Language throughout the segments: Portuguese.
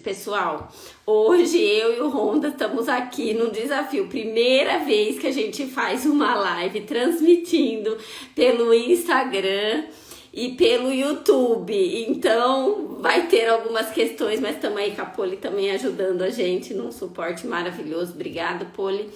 Pessoal, hoje eu e o Honda estamos aqui num desafio. Primeira vez que a gente faz uma live transmitindo pelo Instagram e pelo YouTube. Então vai ter algumas questões, mas estamos aí com a Poli também ajudando a gente num suporte maravilhoso. Obrigado, Poli.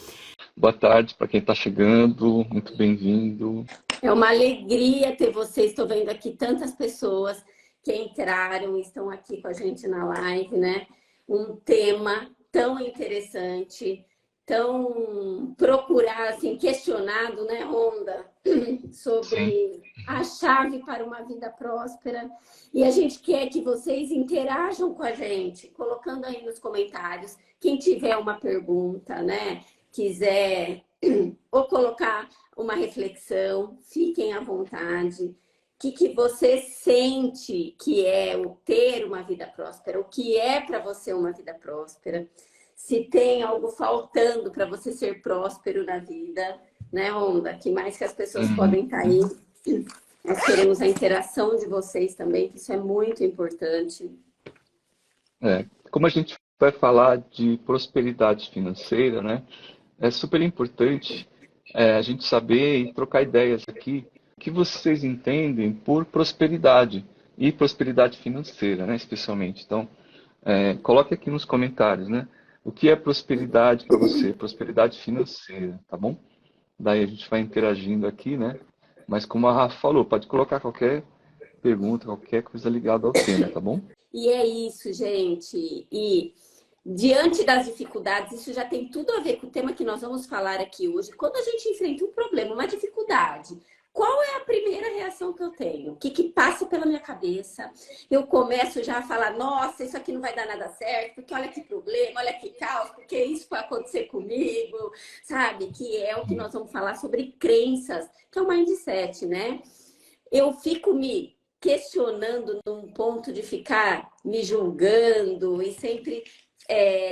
Boa tarde para quem está chegando, muito bem-vindo. É uma alegria ter vocês. Estou vendo aqui tantas pessoas que entraram e estão aqui com a gente na live, né? Um tema tão interessante, tão procurado, assim, questionado, né, Honda? Sim. Sobre a chave para uma vida próspera. E a gente quer que vocês interajam com a gente, colocando aí nos comentários. Quem tiver uma pergunta, né? Quiser ou colocar uma reflexão, fiquem à vontade. O que você sente que é o ter uma vida próspera? O que é para você uma vida próspera? Se tem algo faltando para você ser próspero na vida, né, Onda? Que mais que as pessoas podem estar aí. Nós queremos a interação de vocês também, que isso é muito importante. Como a gente vai falar de prosperidade financeira, né? É super importante a gente saber e trocar ideias aqui o que vocês entendem por prosperidade e prosperidade financeira, né? Especialmente. Então, coloque aqui nos comentários, né? O que é prosperidade para você? Prosperidade financeira, tá bom? Daí a gente vai interagindo aqui, né? Mas como a Rafa falou, pode colocar qualquer pergunta, qualquer coisa ligada ao tema, tá bom? E é isso, gente. E diante das dificuldades, isso já tem tudo a ver com o tema que nós vamos falar aqui hoje. Quando a gente enfrenta um problema, uma dificuldade, qual é a primeira reação que eu tenho? O que passa pela minha cabeça? Eu começo já a falar, nossa, isso aqui não vai dar nada certo, porque olha que problema, olha que caos, porque isso vai acontecer comigo, sabe? Que é o que nós vamos falar sobre crenças, que é o mindset, né? Eu fico me questionando num ponto de ficar me julgando e sempre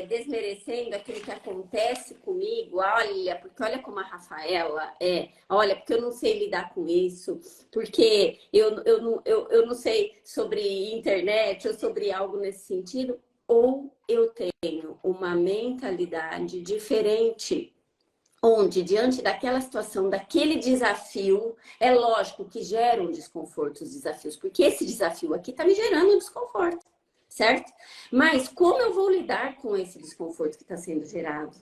desmerecendo aquilo que acontece comigo. Olha, porque olha como a Rafaela é. Olha, porque eu não sei lidar com isso. Porque eu não sei sobre internet ou sobre algo nesse sentido. Ou eu tenho uma mentalidade diferente, onde, diante daquela situação, daquele desafio, é lógico que gera um desconforto os desafios, porque esse desafio aqui está me gerando um desconforto, certo? Mas como eu vou lidar com esse desconforto que está sendo gerado?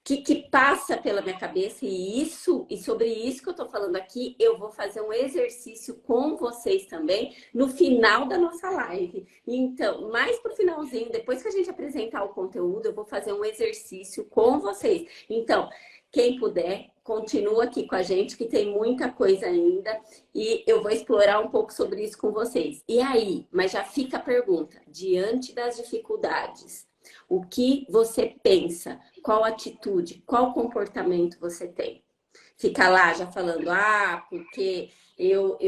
Que passa pela minha cabeça e sobre isso que eu estou falando aqui, eu vou fazer um exercício com vocês também no final da nossa live. Então, mais pro finalzinho, depois que a gente apresentar o conteúdo, eu vou fazer um exercício com vocês. Então, quem puder, continua aqui com a gente, que tem muita coisa ainda e eu vou explorar um pouco sobre isso com vocês. E aí, mas já fica a pergunta, diante das dificuldades, o que você pensa? Qual atitude, qual comportamento você tem? Fica lá já falando, porque eu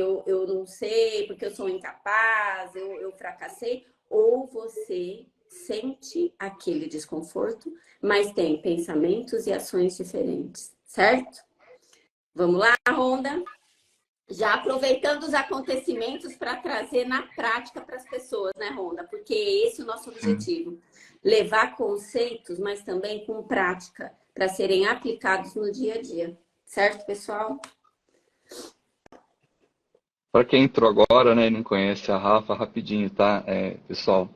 não sei, porque eu sou incapaz, eu fracassei. Ou você sente aquele desconforto, mas tem pensamentos e ações diferentes, certo? Vamos lá, Ronda? Já aproveitando os acontecimentos para trazer na prática para as pessoas, né, Ronda? Porque esse é o nosso Sim. objetivo. Levar conceitos, mas também com prática, para serem aplicados no dia a dia. Certo, pessoal? Para quem entrou agora, né, e não conhece a Rafa, rapidinho, tá, pessoal?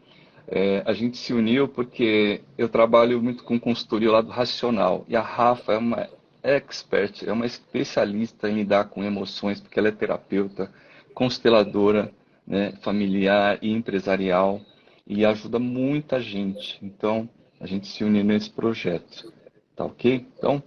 A gente se uniu porque eu trabalho muito com consultoria lá do Racional. E a Rafa é uma expert, é uma especialista em lidar com emoções, porque ela é terapeuta, consteladora, né, familiar e empresarial, e ajuda muita gente. Então, a gente se uniu nesse projeto, tá ok? Então,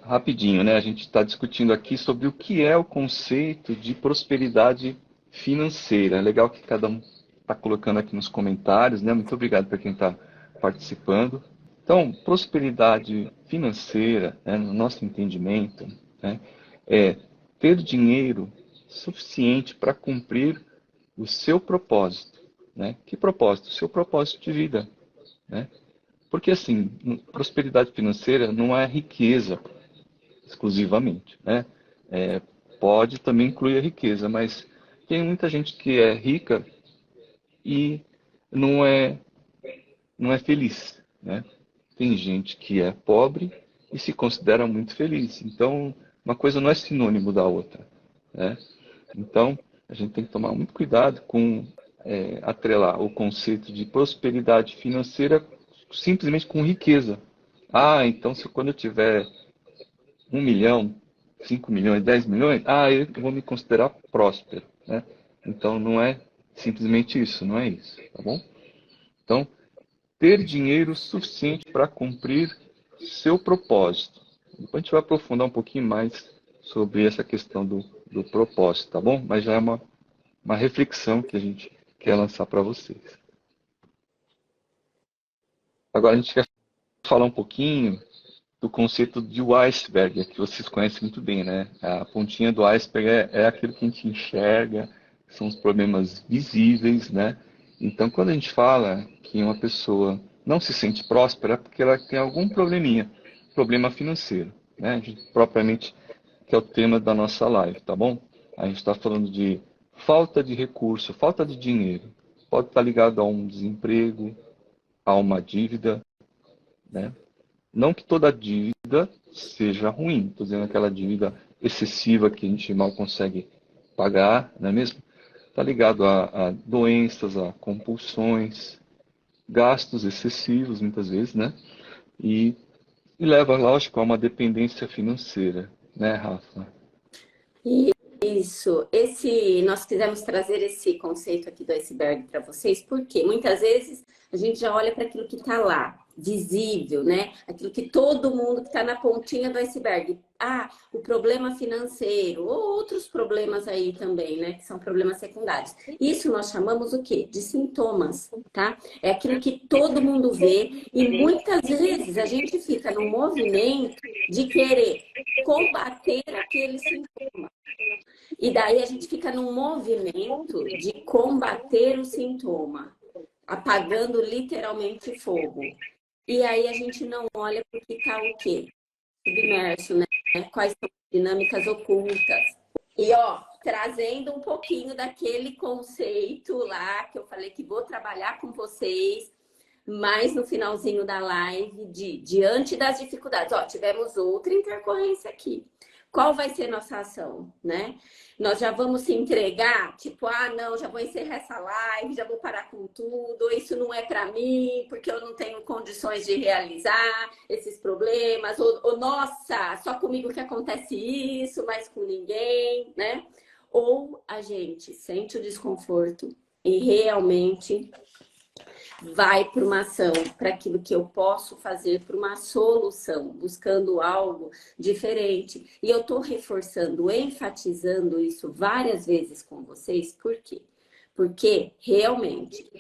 rapidinho, né? A gente está discutindo aqui sobre o que é o conceito de prosperidade financeira. É legal que cada um está colocando aqui nos comentários, né? Muito obrigado para quem está participando. Então, prosperidade financeira, né, no nosso entendimento, né, é ter dinheiro suficiente para cumprir o seu propósito, né? Que propósito? O seu propósito de vida, né? Porque assim, prosperidade financeira não é riqueza exclusivamente, né? Pode também incluir a riqueza, mas tem muita gente que é rica e não é, não é feliz, né? Tem gente que é pobre e se considera muito feliz. Então, uma coisa não é sinônimo da outra, né? Então, a gente tem que tomar muito cuidado com atrelar o conceito de prosperidade financeira simplesmente com riqueza. Ah, então quando eu tiver 1 milhão, 5 milhões, 10 milhões, eu vou me considerar próspero, né? Então não é simplesmente isso, não é isso, tá bom? Então, ter dinheiro suficiente para cumprir seu propósito. Depois a gente vai aprofundar um pouquinho mais sobre essa questão do propósito, tá bom? Mas já é uma reflexão que a gente quer lançar para vocês. Agora a gente quer falar um pouquinho do conceito de iceberg, que vocês conhecem muito bem, né? A pontinha do iceberg é aquilo que a gente enxerga, são os problemas visíveis, né? Então, quando a gente fala que uma pessoa não se sente próspera, é porque ela tem algum probleminha, problema financeiro, né? Propriamente, que é o tema da nossa live, tá bom? A gente está falando de falta de recurso, falta de dinheiro. Pode estar ligado a um desemprego, a uma dívida, né? Não que toda dívida seja ruim, estou dizendo aquela dívida excessiva que a gente mal consegue pagar, não é mesmo? Está ligado a doenças, a compulsões, gastos excessivos, muitas vezes, né? E, e leva, lógico, a uma dependência financeira, né, Rafa? Isso, nós quisemos trazer esse conceito aqui do iceberg para vocês, porque muitas vezes a gente já olha para aquilo que está lá, visível, né? Aquilo que todo mundo que está na pontinha do iceberg. Ah, o problema financeiro, ou outros problemas aí também, né? Que são problemas secundários. Isso nós chamamos o quê? De sintomas, tá? É aquilo que todo mundo vê e muitas vezes a gente fica no movimento de querer combater aquele sintoma. E daí a gente fica num movimento de combater o sintoma, apagando literalmente fogo. E aí a gente não olha porque está o quê? Submerso, né? Quais são as dinâmicas ocultas. E ó, trazendo um pouquinho daquele conceito lá que eu falei que vou trabalhar com vocês, mais no finalzinho da live, diante das dificuldades. Ó, tivemos outra intercorrência aqui. Qual vai ser nossa ação, né? Nós já vamos se entregar, tipo, não, já vou encerrar essa live, já vou parar com tudo, isso não é para mim, porque eu não tenho condições de realizar esses problemas, ou nossa, só comigo que acontece isso, mas com ninguém, né? Ou a gente sente o desconforto e realmente vai para uma ação, para aquilo que eu posso fazer, para uma solução, buscando algo diferente. E eu estou reforçando, enfatizando isso várias vezes com vocês, por quê? Porque realmente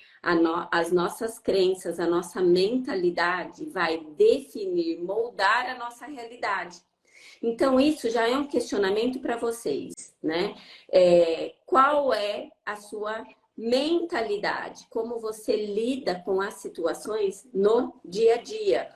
as nossas crenças, a nossa mentalidade vai definir, moldar a nossa realidade. Então, isso já é um questionamento para vocês, né? Qual é a sua mentalidade? Como você lida com as situações no dia a dia?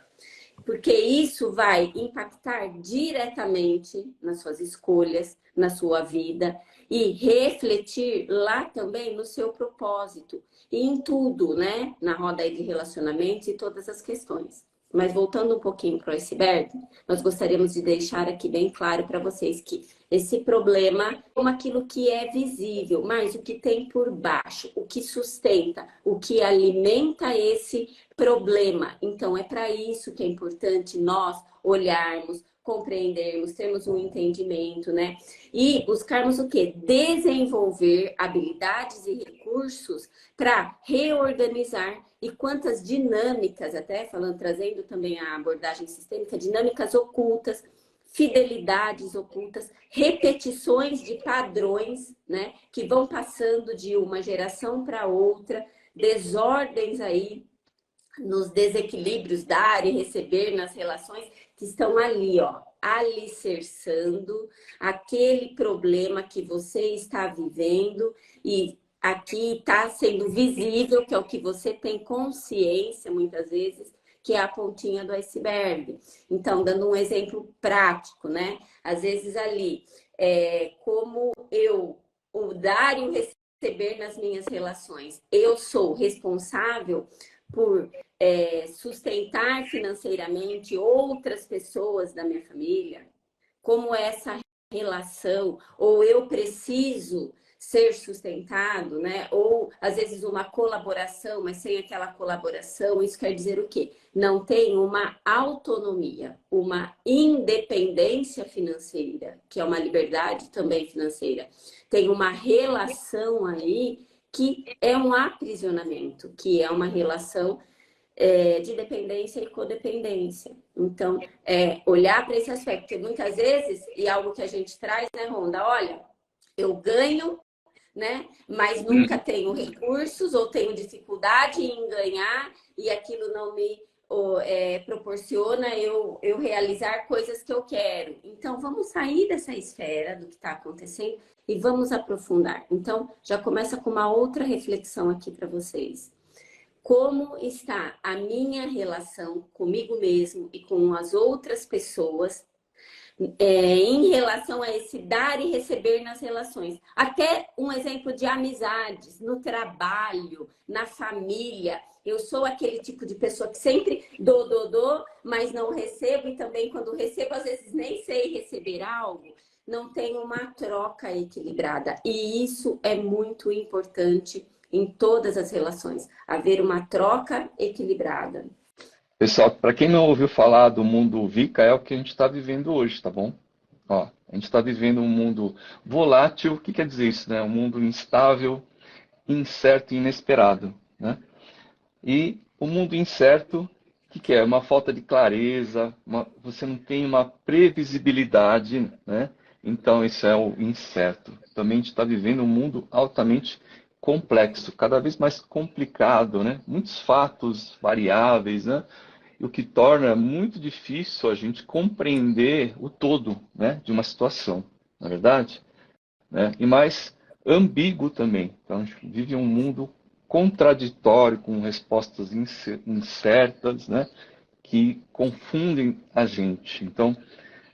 Porque isso vai impactar diretamente nas suas escolhas, na sua vida e refletir lá também no seu propósito e em tudo, né? Na roda aí de relacionamentos e todas as questões. Mas voltando um pouquinho para o iceberg, nós gostaríamos de deixar aqui bem claro para vocês que esse problema é como aquilo que é visível, mas o que tem por baixo, o que sustenta, o que alimenta esse problema. Então, é para isso que é importante nós olharmos, compreendermos, termos um entendimento, né? E buscarmos o quê? Desenvolver habilidades e recursos para reorganizar e quantas dinâmicas, até falando, trazendo também a abordagem sistêmica, dinâmicas ocultas, fidelidades ocultas, repetições de padrões, né, que vão passando de uma geração para outra, desordens aí nos desequilíbrios dar e receber nas relações que estão ali, ó, alicerçando aquele problema que você está vivendo e aqui está sendo visível, que é o que você tem consciência muitas vezes, que é a pontinha do iceberg. Então, dando um exemplo prático, né? Às vezes ali, como eu, o dar e o receber receber nas minhas relações? Eu sou responsável por sustentar financeiramente outras pessoas da minha família? Como é essa relação? Ou eu preciso ser sustentado, né? Ou às vezes uma colaboração, mas sem aquela colaboração, isso quer dizer o quê? Não tem uma autonomia, uma independência financeira, que é uma liberdade também financeira. Tem uma relação aí que é um aprisionamento, que é uma relação de dependência e codependência. Então, olhar para esse aspecto, porque muitas vezes, e algo que a gente traz, né, Ronda? Olha, eu ganho, né, mas nunca tenho recursos ou tenho dificuldade em ganhar e aquilo não me proporciona eu realizar coisas que eu quero. Então, vamos sair dessa esfera do que está acontecendo e vamos aprofundar. Então, já começa com uma outra reflexão aqui para vocês. Como está a minha relação comigo mesmo e com as outras pessoas em relação a esse dar e receber nas relações? Até um exemplo de amizades, no trabalho, na família. Eu sou aquele tipo de pessoa que sempre dou, mas não recebo, e também quando recebo, às vezes nem sei receber algo. Não tem uma troca equilibrada. E isso é muito importante em todas as relações, haver uma troca equilibrada. Pessoal, para quem não ouviu falar do mundo VICA, é o que a gente está vivendo hoje, tá bom? Ó, a gente está vivendo um mundo volátil. O que quer dizer isso, né? Um mundo instável, incerto e inesperado, né? E o mundo incerto, o que é? Uma falta de clareza, você não tem uma previsibilidade, né? Então, isso é o incerto. Também a gente está vivendo um mundo altamente complexo, cada vez mais complicado, né? Muitos fatos variáveis, né? O que torna muito difícil a gente compreender o todo, né, de uma situação, na verdade, né? E mais ambíguo também. Então, a gente vive um mundo contraditório, com respostas incertas, né, que confundem a gente. Então,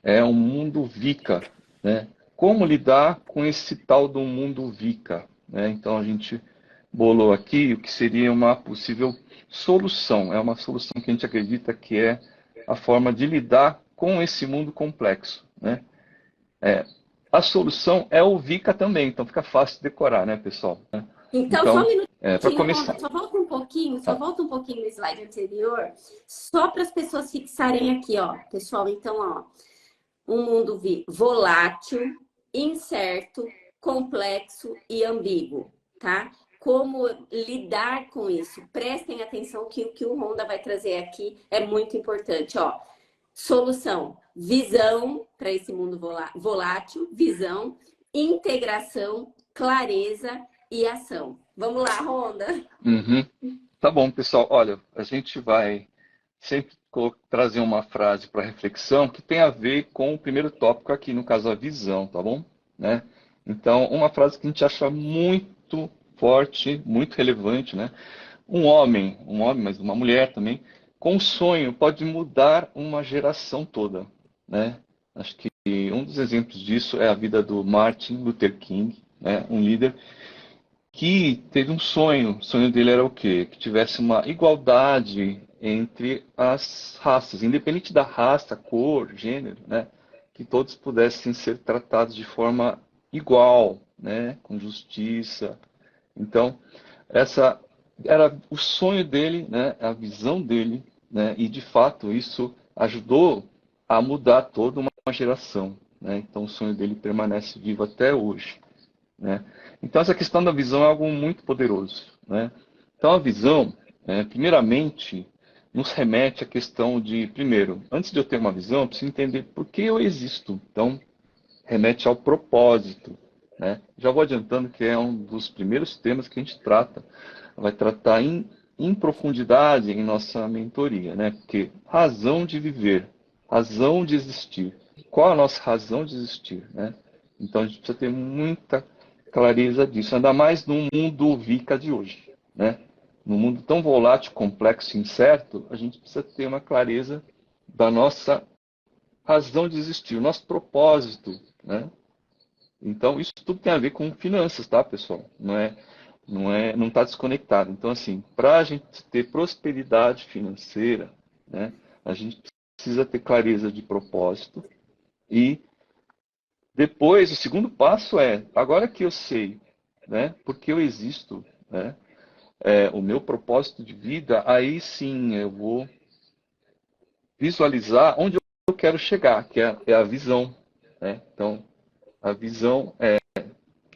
é um mundo VICA, né? Como lidar com esse tal do mundo VICA, né? Então, a gente bolou aqui o que seria uma possível solução. É uma solução que a gente acredita que é a forma de lidar com esse mundo complexo, né? A solução é o VICA também, então fica fácil de decorar, né, pessoal? Então, só um Então, para minutinho, Ronda, começar. só volta um pouquinho no slide anterior, só para as pessoas fixarem aqui, ó. Pessoal, então, ó, um mundo volátil, incerto, complexo e ambíguo, tá? Como lidar com isso? Prestem atenção que o que o Ronda vai trazer aqui é muito importante, ó. Solução, visão para esse mundo volátil, visão, integração, clareza e ação. Vamos lá, Ronda. Uhum. Tá bom, pessoal. Olha, a gente vai sempre trazer uma frase para reflexão que tem a ver com o primeiro tópico aqui, no caso a visão, tá bom? Né? Então, uma frase que a gente acha muito forte, muito relevante, né? Um homem, mas uma mulher também, com sonho pode mudar uma geração toda, né? Acho que um dos exemplos disso é a vida do Martin Luther King, né? Um líder que teve um sonho. O sonho dele era o quê? Que tivesse uma igualdade entre as raças, independente da raça, cor, gênero, né? Que todos pudessem ser tratados de forma igual, né? Com justiça. Então, essa era o sonho dele, né? A visão dele, né? E de fato isso ajudou a mudar toda uma geração, né? Então, o sonho dele permanece vivo até hoje, né? Então, essa questão da visão é algo muito poderoso, né? Então, a visão, primeiramente, nos remete à questão de, primeiro, antes de eu ter uma visão, eu preciso entender por que eu existo. Então, remete ao propósito, né? Já vou adiantando que é um dos primeiros temas que a gente trata, vai tratar em profundidade em nossa mentoria, né? Porque razão de viver, razão de existir. Qual a nossa razão de existir, né? Então, a gente precisa ter muita clareza disso, ainda mais no mundo VICA de hoje, né? No mundo tão volátil, complexo e incerto, a gente precisa ter uma clareza da nossa razão de existir, o nosso propósito, né? Então, isso tudo tem a ver com finanças, tá, pessoal? Não está desconectado. Então, assim, para a gente ter prosperidade financeira, né, a gente precisa ter clareza de propósito e depois o segundo passo é, agora que eu sei, né, porque eu existo, né, o meu propósito de vida, aí sim eu vou visualizar onde eu quero chegar, que é a visão, né? Então, a visão é,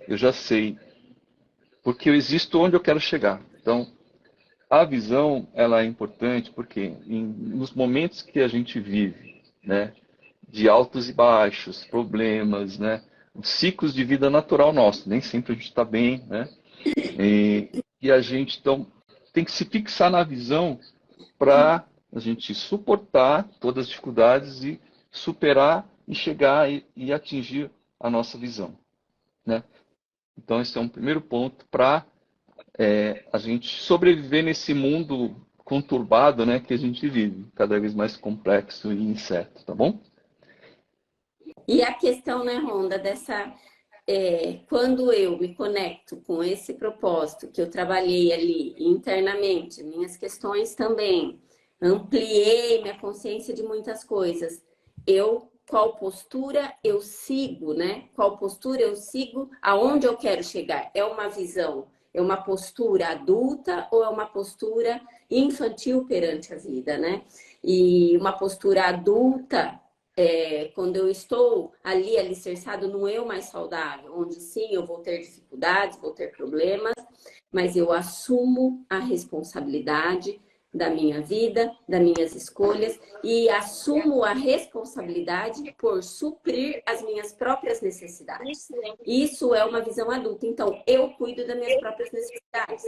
eu já sei, porque eu existo onde eu quero chegar. Então, a visão, ela é importante porque nos momentos que a gente vive, né, de altos e baixos, problemas, né, ciclos de vida natural nosso, nem sempre a gente está bem, né, e a gente então tem que se fixar na visão para a gente suportar todas as dificuldades e superar e chegar e atingir a nossa visão, né? Então esse é um primeiro ponto para a gente sobreviver nesse mundo conturbado, né, que a gente vive, cada vez mais complexo e incerto, tá bom? E a questão, né, Ronda, dessa quando eu me conecto com esse propósito que eu trabalhei ali internamente, minhas questões também, ampliei minha consciência de muitas coisas. Qual postura eu sigo, né? Qual postura eu sigo, aonde eu quero chegar? É uma visão, é uma postura adulta ou é uma postura infantil perante a vida, né? E uma postura adulta quando eu estou ali alicerçado no eu mais saudável, onde sim eu vou ter dificuldades, vou ter problemas, mas eu assumo a responsabilidade da minha vida, das minhas escolhas e assumo a responsabilidade por suprir as minhas próprias necessidades. Isso é uma visão adulta. Então, eu cuido das minhas próprias necessidades.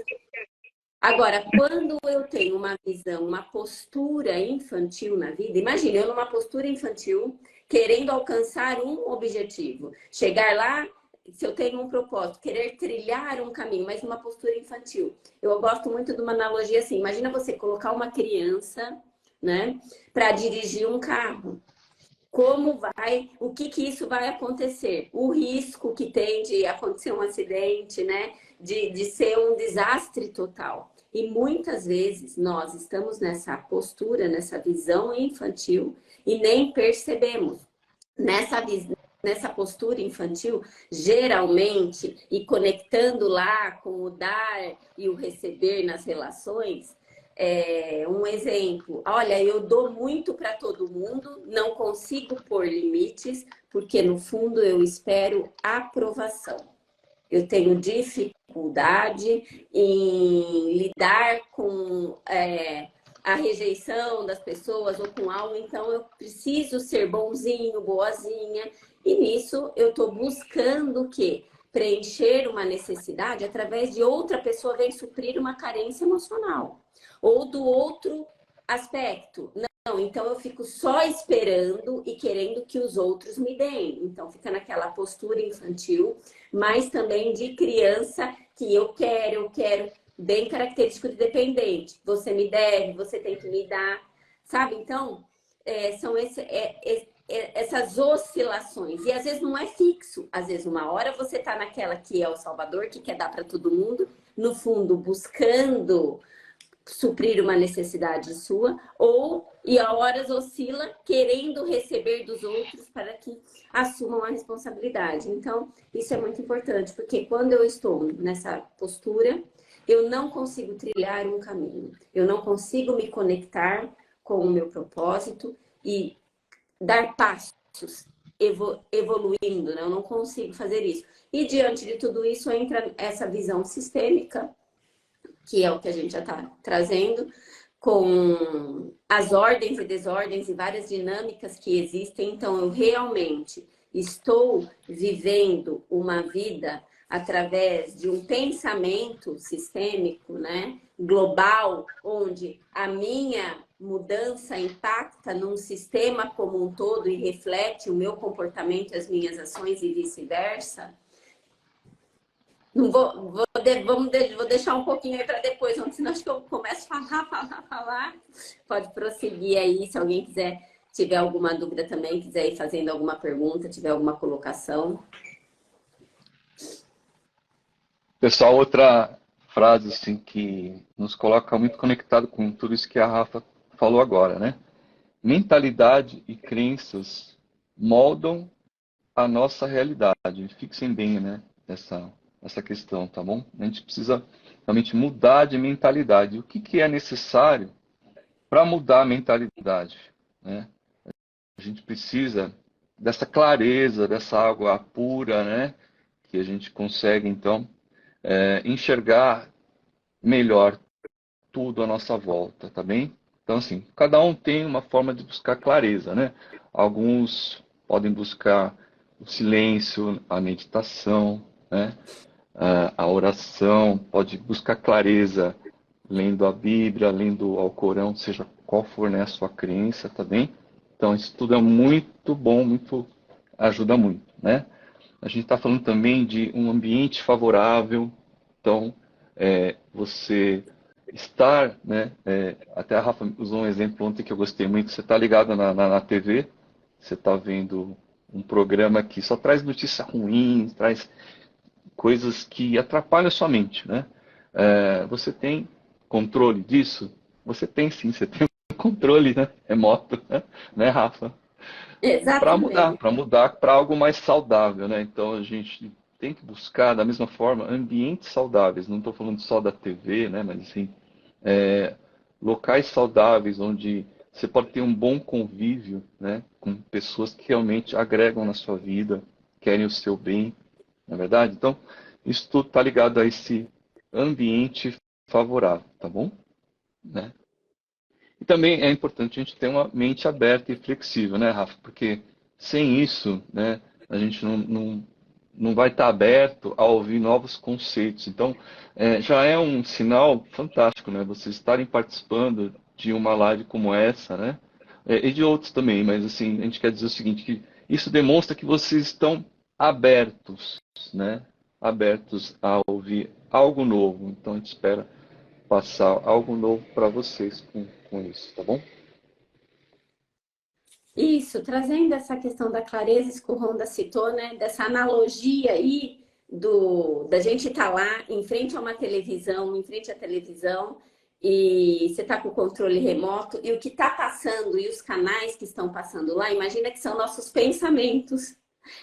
Agora, quando eu tenho uma visão, uma postura infantil na vida, imagina eu numa postura infantil, querendo alcançar um objetivo, chegar lá, se eu tenho um propósito, querer trilhar um caminho, mas numa postura infantil. Eu gosto muito de uma analogia assim, imagina você colocar uma criança, né, para dirigir um carro. O que isso vai acontecer? O risco que tem de acontecer um acidente, né? De ser um desastre total. E muitas vezes nós estamos nessa postura, nessa visão infantil e nem percebemos. Nessa postura infantil, geralmente, e conectando lá com o dar e o receber nas relações, um exemplo, olha, eu dou muito para todo mundo, não consigo pôr limites, porque no fundo eu espero aprovação. Eu tenho dificuldade em lidar com a rejeição das pessoas ou com algo, então eu preciso ser bonzinho, boazinha, e nisso eu estou buscando o quê? Preencher uma necessidade através de outra pessoa vem suprir uma carência emocional. Ou do outro aspecto. Não, então eu fico só esperando e querendo que os outros me deem. Então fica naquela postura infantil, mas também de criança que eu quero, bem característico de dependente. Você me deve, você tem que me dar, sabe? Então, são essas oscilações. E às vezes não é fixo. Às vezes uma hora você tá naquela que é o Salvador, que quer dar para todo mundo, no fundo buscando suprir uma necessidade sua, e a horas oscila querendo receber dos outros para que assumam a responsabilidade. Então, isso é muito importante, porque quando eu estou nessa postura, eu não consigo trilhar um caminho, eu não consigo me conectar com o meu propósito e dar passos evoluindo, né? Eu não consigo fazer isso. E diante de tudo isso entra essa visão sistêmica, que é o que a gente já está trazendo, com as ordens e desordens e várias dinâmicas que existem. Então, eu realmente estou vivendo uma vida através de um pensamento sistêmico, né, global, onde a minha mudança impacta num sistema como um todo e reflete o meu comportamento, as minhas ações e vice-versa. Não vou deixar um pouquinho aí para depois, senão acho que eu começo a falar. Pode prosseguir aí, se alguém tiver alguma dúvida também, quiser ir fazendo alguma pergunta, tiver alguma colocação. Pessoal, outra frase assim, que nos coloca muito conectado com tudo isso que a Rafa falou agora, né? Mentalidade e crenças moldam a nossa realidade. Fixem bem, né, essa questão, tá bom? A gente precisa realmente mudar de mentalidade. O que, que é necessário para mudar a mentalidade, né? A gente precisa dessa clareza, dessa água pura, né? Que a gente consegue, então, enxergar melhor tudo à nossa volta, tá bem? Então, assim, cada um tem uma forma de buscar clareza, né? Alguns podem buscar o silêncio, a meditação, né? A oração, pode buscar clareza lendo a Bíblia, lendo o Alcorão, seja qual for, né, a sua crença, tá bem? Então, isso tudo é muito bom, muito ajuda muito, né? A gente está falando também de um ambiente favorável, então, você estar, né? Até a Rafa usou um exemplo ontem que eu gostei muito. Você está ligado na TV, você está vendo um programa que só traz notícia ruim, traz coisas que atrapalham a sua mente, né? Você tem controle disso? Você tem sim, você tem um controle, né? Remoto, né, Rafa? Exatamente. Para mudar para algo mais saudável, né? Então a gente tem que buscar da mesma forma ambientes saudáveis. Não estou falando só da TV, né? Mas assim, locais saudáveis onde você pode ter um bom convívio, né? Com pessoas que realmente agregam na sua vida, querem o seu bem, na é verdade. Então isso tudo está ligado a esse ambiente favorável, tá bom? Né? E também é importante a gente ter uma mente aberta e flexível, né, Rafa? Porque sem isso, né, a gente não vai estar aberto a ouvir novos conceitos. Então, já é um sinal fantástico, né? Vocês estarem participando de uma live como essa, né? E de outros também, mas assim, a gente quer dizer o seguinte, que isso demonstra que vocês estão abertos, né? Abertos a ouvir algo novo. Então, a gente espera passar algo novo para vocês com isso, tá bom? Isso, trazendo essa questão da clareza, isso que o Ronda citou, né? Dessa analogia aí da gente estar lá em frente a uma televisão, em frente à televisão, e você está com o controle remoto, e o que está passando, e os canais que estão passando lá, imagina que são nossos pensamentos.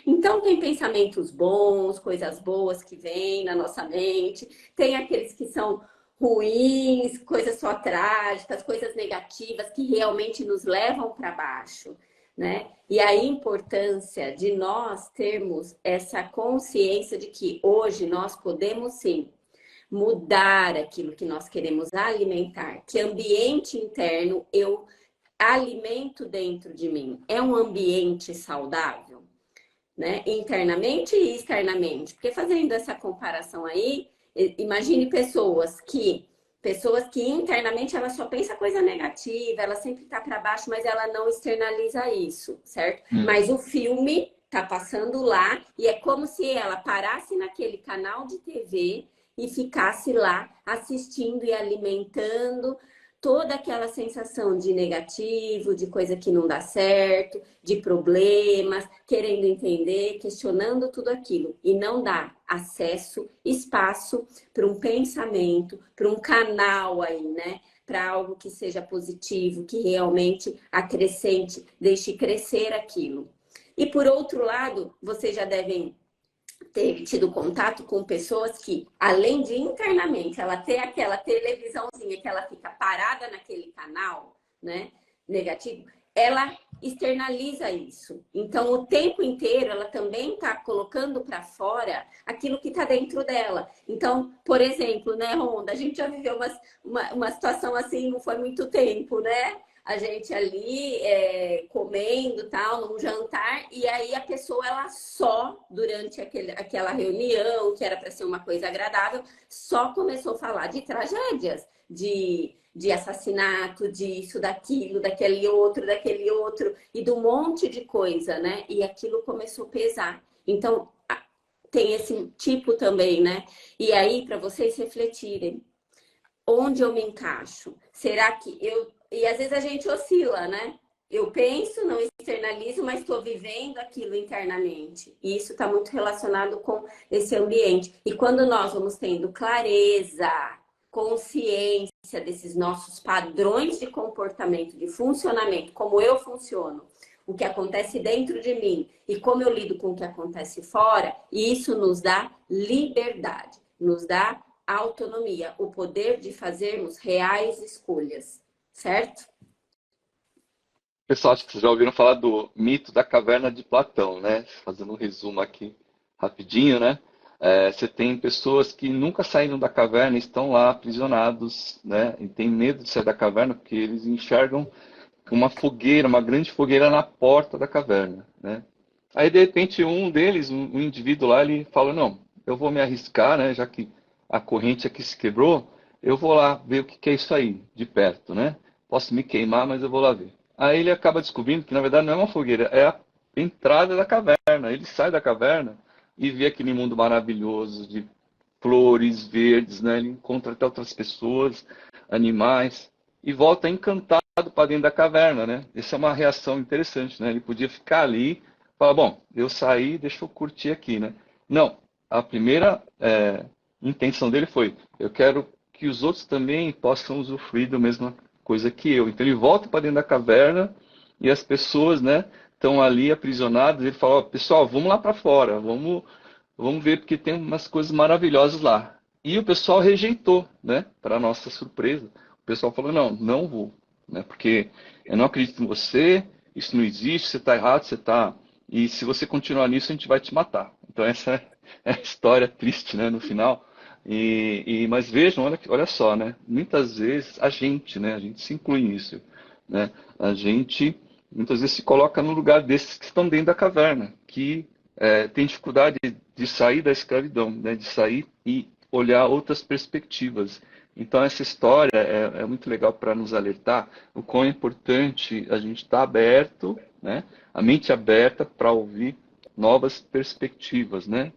Então, tem pensamentos bons, coisas boas que vêm na nossa mente, tem aqueles que são ruins, coisas só trágicas, coisas negativas que realmente nos levam para baixo, né? E a importância de nós termos essa consciência de que hoje nós podemos sim mudar aquilo que nós queremos alimentar, que ambiente interno eu alimento dentro de mim. É um ambiente saudável? Né? Internamente e externamente. Porque fazendo essa comparação aí, imagine pessoas que internamente ela só pensa coisa negativa, ela sempre está para baixo, mas ela não externaliza isso, certo? Hum. Mas o filme tá passando lá e é como se ela parasse naquele canal de TV e ficasse lá assistindo e alimentando toda aquela sensação de negativo, de coisa que não dá certo, de problemas, querendo entender, questionando tudo aquilo e não dá acesso, espaço para um pensamento, para um canal aí, né? Para algo que seja positivo, que realmente acrescente, deixe crescer aquilo. E por outro lado, vocês já devem ter tido contato com pessoas que, além de internamente ela ter aquela televisãozinha que ela fica parada naquele canal, né, negativo, ela externaliza isso. Então, o tempo inteiro, ela também está colocando para fora aquilo que está dentro dela. Então, por exemplo, né, Ronda, a gente já viveu uma situação assim, não foi muito tempo, né? A gente ali comendo tal, num jantar, e aí a pessoa ela só, durante aquela reunião, que era para ser uma coisa agradável, só começou a falar de tragédias, de assassinato, disso, daquilo, daquele outro, e de um monte de coisa, né? E aquilo começou a pesar. Então, tem esse tipo também, né? E aí, para vocês refletirem, onde eu me encaixo? Será que eu... E às vezes a gente oscila, né? Eu penso, não externalizo, mas estou vivendo aquilo internamente. E isso está muito relacionado com esse ambiente. E quando nós vamos tendo clareza, consciência desses nossos padrões de comportamento, de funcionamento, como eu funciono, o que acontece dentro de mim e como eu lido com o que acontece fora, isso nos dá liberdade, nos dá autonomia, o poder de fazermos reais escolhas, certo? Pessoal, acho que vocês já ouviram falar do mito da caverna de Platão, né? Fazendo um resumo aqui rapidinho, né? Você tem pessoas que nunca saíram da caverna e estão lá aprisionados, né? E tem medo de sair da caverna porque eles enxergam uma fogueira, uma grande fogueira na porta da caverna, né? Aí, de repente, um deles, um indivíduo lá, ele fala, não, eu vou me arriscar, né? Já que a corrente aqui se quebrou, eu vou lá ver o que que é isso aí, de perto, né? Posso me queimar, mas eu vou lá ver. Aí ele acaba descobrindo que, na verdade, não é uma fogueira, é a entrada da caverna. Ele sai da caverna e vê aquele mundo maravilhoso de flores verdes, né? Ele encontra até outras pessoas, animais, e volta encantado para dentro da caverna, né? Essa é uma reação interessante, né? Ele podia ficar ali, falar, bom, eu saí, deixa eu curtir aqui, né? Não, a primeira intenção dele foi, eu quero que os outros também possam usufruir da mesma coisa que eu. Então ele volta para dentro da caverna e as pessoas, né, estão ali aprisionadas. Ele fala, ó, pessoal, vamos lá para fora, vamos ver porque tem umas coisas maravilhosas lá. E o pessoal rejeitou, né, para nossa surpresa. O pessoal falou, não, não vou, né, porque eu não acredito em você, isso não existe, você está errado, você está... E se você continuar nisso, a gente vai te matar. Então essa é a história triste, né, no final. Mas vejam, olha só, né? Muitas vezes a gente, né? A gente se inclui nisso, né? A gente muitas vezes se coloca no lugar desses que estão dentro da caverna, que tem dificuldade de sair da escravidão, né? De sair e olhar outras perspectivas. Então essa história é muito legal para nos alertar o quão é importante a gente estar aberto, né? A mente aberta para ouvir novas perspectivas, né?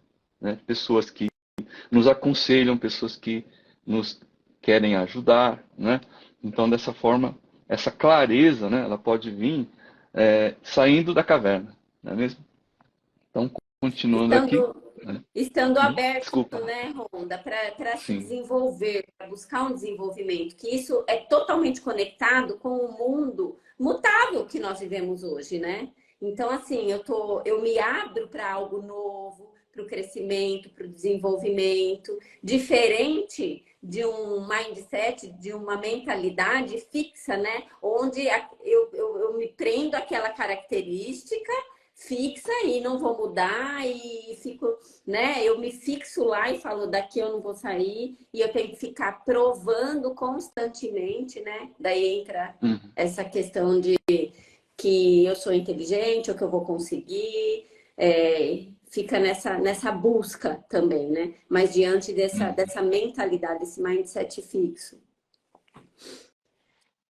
Pessoas que nos aconselham, pessoas que nos querem ajudar, né? Então, dessa forma, essa clareza, né, ela pode vir saindo da caverna, não é mesmo? Então, continuando aqui, Estando, né? estando aberto, Desculpa, né, Ronda, para se sim. desenvolver, para buscar um desenvolvimento, que isso é totalmente conectado com o mundo mutável que nós vivemos hoje, né? Então, assim, eu me abro para algo novo, para o crescimento, para o desenvolvimento, diferente de um mindset, de uma mentalidade fixa, né? Onde eu me prendo àquela característica fixa e não vou mudar e fico, né? Eu me fixo lá e falo, daqui eu não vou sair e eu tenho que ficar provando constantemente, né? Daí entra Uhum. essa questão de que eu sou inteligente ou que eu vou conseguir, fica nessa busca também, né? Mas diante Uhum. dessa mentalidade, desse mindset fixo.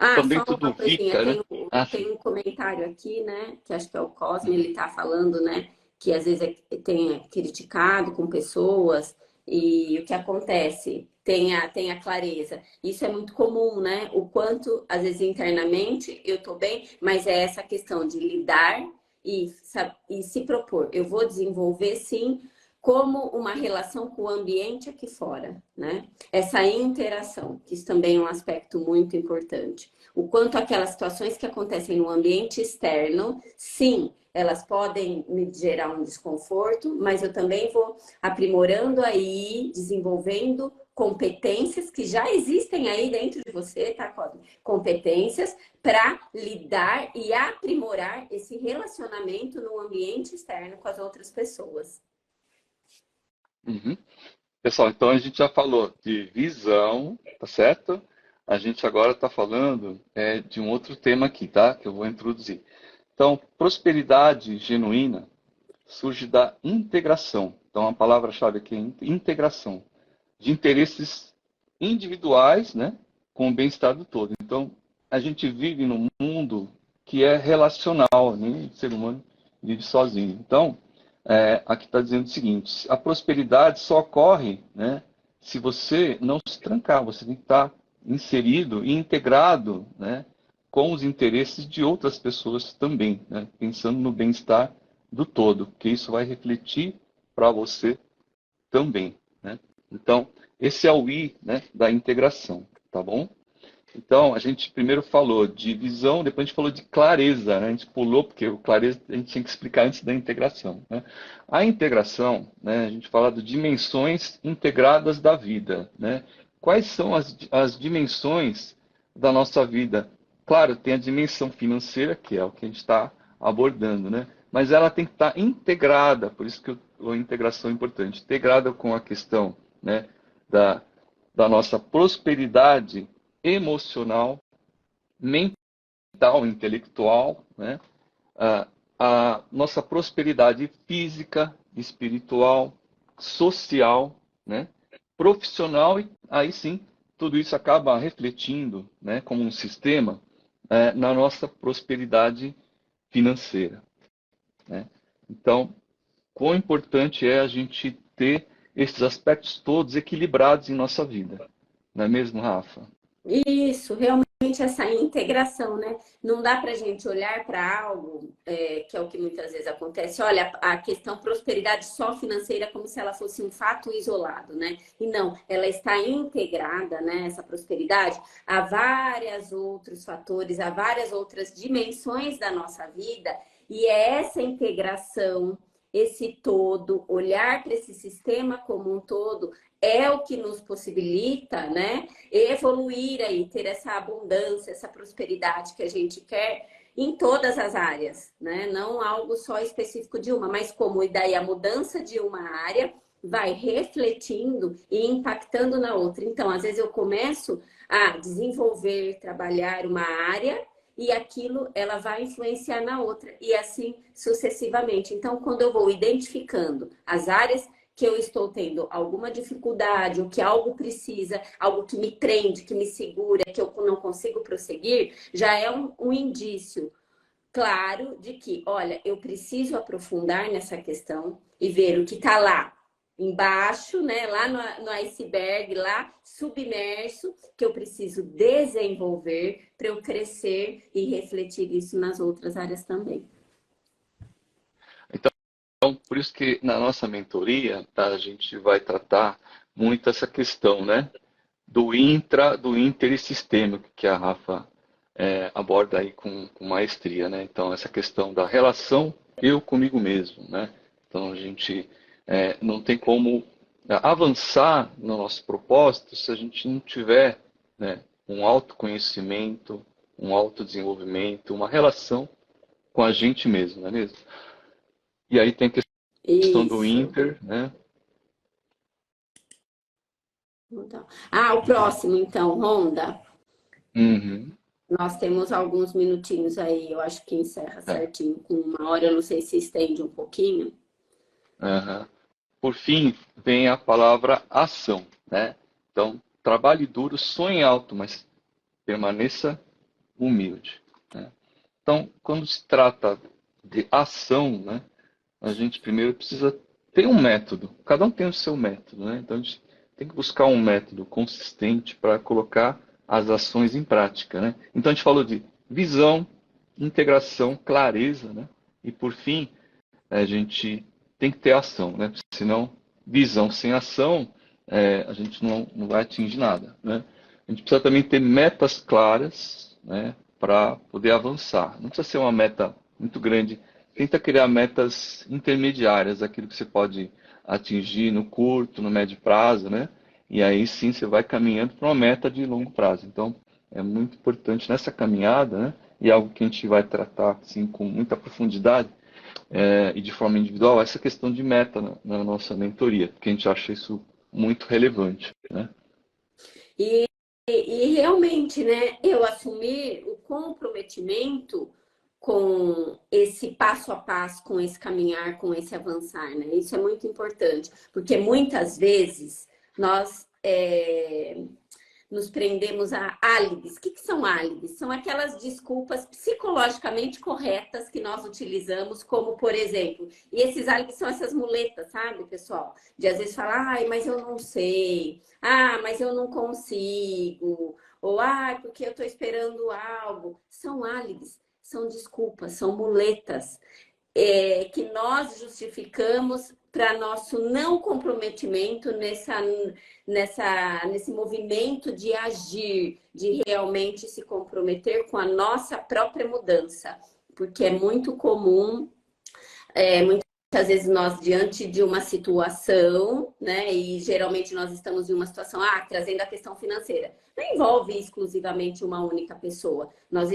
Ah, Então, só dentro uma do coisinha, VICA, né? Ah, sim. tem um comentário aqui, né? Que acho que é o Cosme, Uhum. ele tá falando, né? Que às vezes tem criticado com pessoas e o que acontece? Tem a clareza. Isso é muito comum, né? O quanto, às vezes, internamente eu tô bem, mas é essa questão de lidar e se propor. Eu vou desenvolver, sim, como uma relação com o ambiente aqui fora, né? Essa interação, que isso também é um aspecto muito importante. O quanto aquelas situações que acontecem no ambiente externo, sim, elas podem me gerar um desconforto, mas eu também vou aprimorando aí, desenvolvendo competências que já existem aí dentro de você, tá, Cosme? Competências para lidar e aprimorar esse relacionamento no ambiente externo com as outras pessoas. Uhum. Pessoal, então a gente já falou de visão, tá certo? A gente agora está falando de um outro tema aqui, tá? Que eu vou introduzir. Então, prosperidade genuína surge da integração. Então, a palavra-chave aqui é integração de interesses individuais, né, com o bem-estar do todo. Então, a gente vive num mundo que é relacional, né? O ser humano vive sozinho. Então, aqui está dizendo o seguinte: a prosperidade só ocorre, né, se você não se trancar, você tem que estar inserido e integrado, né, com os interesses de outras pessoas também, né? Pensando no bem-estar do todo, que isso vai refletir para você também, né? Então, esse é o I, né, da integração, tá bom? Então, a gente primeiro falou de visão, depois a gente falou de clareza, né? A gente pulou, porque o clareza a gente tinha que explicar antes da integração, né? A integração, né, a gente fala de dimensões integradas da vida, né? Quais são as dimensões da nossa vida? Claro, tem a dimensão financeira, que é o que a gente está abordando, né? Mas ela tem que estar integrada, por isso que a integração é importante, integrada com a questão, né, da nossa prosperidade emocional, mental, intelectual, né? A nossa prosperidade física, espiritual, social, né? Profissional, e aí sim, tudo isso acaba refletindo, né, como um sistema, na nossa prosperidade financeira, né? Então, quão importante é a gente ter esses aspectos todos equilibrados em nossa vida, não é mesmo, Rafa? Isso, realmente essa integração, né? Não dá para a gente olhar para algo, que é o que muitas vezes acontece, olha, a questão prosperidade só financeira como se ela fosse um fato isolado, né? E não, ela está integrada, né, essa prosperidade, a vários outros fatores, a várias outras dimensões da nossa vida, e é essa integração, esse todo, olhar para esse sistema como um todo, é o que nos possibilita, né, evoluir aí, ter essa abundância, essa prosperidade que a gente quer em todas as áreas, né? Não algo só específico de uma, mas como e daí a mudança de uma área vai refletindo e impactando na outra. Então, às vezes eu começo a desenvolver, trabalhar uma área e aquilo ela vai influenciar na outra e assim sucessivamente. Então, quando eu vou identificando as áreas que eu estou tendo alguma dificuldade, ou que algo precisa, algo que me prende, que me segura, que eu não consigo prosseguir, já é um indício claro de que, olha, eu preciso aprofundar nessa questão e ver o que está lá embaixo, né, lá no iceberg, lá submerso, que eu preciso desenvolver para eu crescer e refletir isso nas outras áreas também. Então, por isso que na nossa mentoria, tá, a gente vai tratar muito essa questão, né, do inter e sistêmico, que a Rafa aborda aí com maestria, né? Então, essa questão da relação eu comigo mesmo, né? Então, a gente não tem como avançar no nosso propósito se a gente não tiver, né, um autoconhecimento, um autodesenvolvimento, uma relação com a gente mesmo, não é mesmo? E aí tem a questão do Isso. inter, né? Então. O próximo, então, Ronda. Uhum. Nós temos alguns minutinhos aí, eu acho que encerra É. certinho com 1 hora, eu não sei se estende um pouquinho. Uhum. Por fim, vem a palavra ação, né? Então, trabalhe duro, sonhe alto, mas permaneça humilde, né? Então, quando se trata de ação, né, a gente primeiro precisa ter um método. Cada um tem o seu método, né? Então, a gente tem que buscar um método consistente para colocar as ações em prática, né? Então, a gente falou de visão, integração, clareza, né? E, por fim, a gente tem que ter ação, né? Senão, visão sem ação, a gente não vai atingir nada, né? A gente precisa também ter metas claras, né, para poder avançar. Não precisa ser uma meta muito grande. Tenta criar metas intermediárias, aquilo que você pode atingir no curto, no médio prazo, né? E aí sim você vai caminhando para uma meta de longo prazo. Então, é muito importante nessa caminhada, né? E algo que a gente vai tratar assim, com muita profundidade, e de forma individual, essa questão de meta na nossa mentoria, porque a gente acha isso muito relevante, né? E, e realmente, né, eu assumir o comprometimento com esse passo a passo, com esse caminhar, com esse avançar, né? Isso é muito importante, porque muitas vezes nós nos prendemos a álibis. O que são álibis? São aquelas desculpas psicologicamente corretas que nós utilizamos, como, por exemplo, e esses álibis são essas muletas, sabe, pessoal? De às vezes falar, ai, mas eu não sei, ah, mas eu não consigo, ou ah, porque eu estou esperando algo. São álibis, são desculpas, são muletas que nós justificamos para nosso não comprometimento nesse movimento de agir, de realmente se comprometer com a nossa própria mudança. Porque é muito comum, muitas vezes nós, diante de uma situação, né, e geralmente nós estamos em uma situação, trazendo a questão financeira, não envolve exclusivamente uma única pessoa. Nós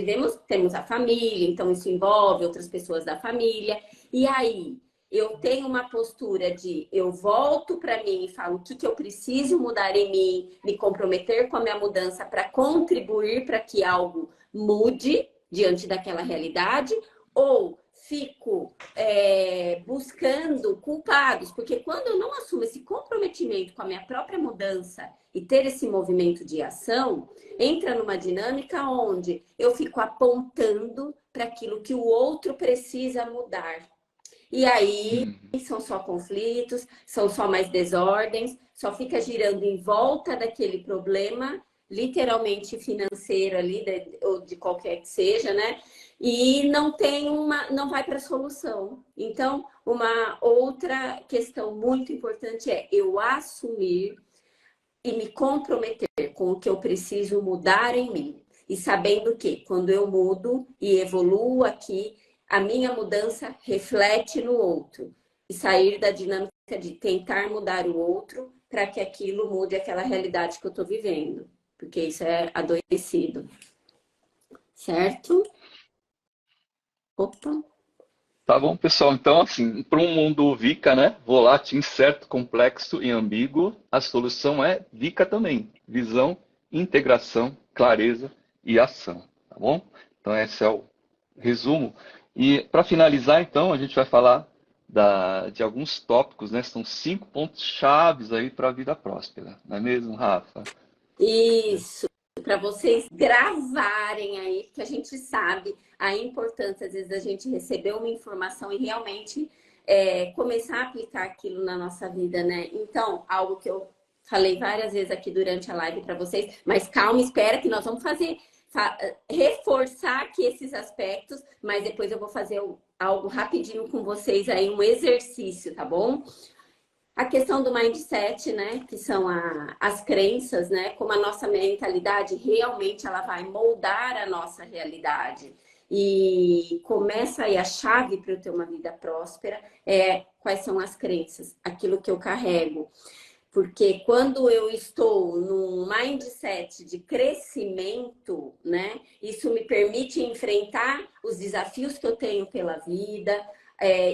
temos a família, então isso envolve outras pessoas da família, e aí eu tenho uma postura de eu volto para mim e falo o que eu preciso mudar em mim, me comprometer com a minha mudança para contribuir para que algo mude diante daquela realidade, ou fico buscando culpados, porque quando eu não assumo esse comprometimento com a minha própria mudança e ter esse movimento de ação, entra numa dinâmica onde eu fico apontando para aquilo que o outro precisa mudar. E aí são só conflitos, são só mais desordens, só fica girando em volta daquele problema, literalmente financeiro ali, ou de qualquer que seja, né? E não vai para a solução. Então, uma outra questão muito importante é eu assumir e me comprometer com o que eu preciso mudar em mim. E sabendo que quando eu mudo e evoluo aqui, a minha mudança reflete no outro. E sair da dinâmica de tentar mudar o outro para que aquilo mude aquela realidade que eu estou vivendo. Porque isso é adoecido. Certo? Opa! Tá bom, pessoal. Então, assim, para um mundo VICA, né? Volátil, incerto, complexo e ambíguo, a solução é VICA também. Visão, integração, clareza e ação. Tá bom? Então, esse é o resumo. E para finalizar, então, a gente vai falar de alguns tópicos, né? São 5 pontos chaves aí para a vida próspera. Não é mesmo, Rafa? Isso, para vocês gravarem aí, porque a gente sabe a importância, às vezes, da gente receber uma informação e realmente começar a aplicar aquilo na nossa vida, né? Então, algo que eu falei várias vezes aqui durante a live para vocês, mas calma, espera que nós vamos reforçar aqui esses aspectos, mas depois eu vou fazer algo rapidinho com vocês aí, um exercício, tá bom? A questão do mindset, né, que são as crenças, né, como a nossa mentalidade realmente ela vai moldar a nossa realidade. E começa aí a chave para eu ter uma vida próspera quais são as crenças, aquilo que eu carrego. Porque quando eu estou num mindset de crescimento, né, isso me permite enfrentar os desafios que eu tenho pela vida,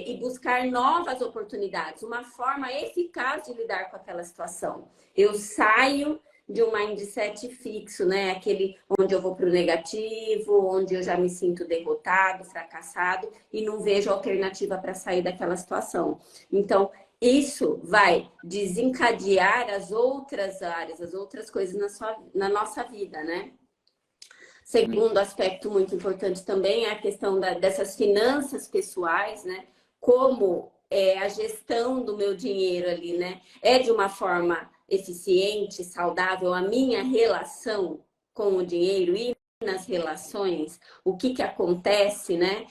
e buscar novas oportunidades, uma forma eficaz de lidar com aquela situação. Eu saio de um mindset fixo, né? Aquele onde eu vou para o negativo, onde eu já me sinto derrotado, fracassado e não vejo alternativa para sair daquela situação. Então, isso vai desencadear as outras áreas, as outras coisas na nossa vida, né? Segundo aspecto muito importante também é a questão dessas finanças pessoais, né? Como a gestão do meu dinheiro ali, né? É de uma forma eficiente, saudável, a minha relação com o dinheiro e nas relações, o que acontece, né?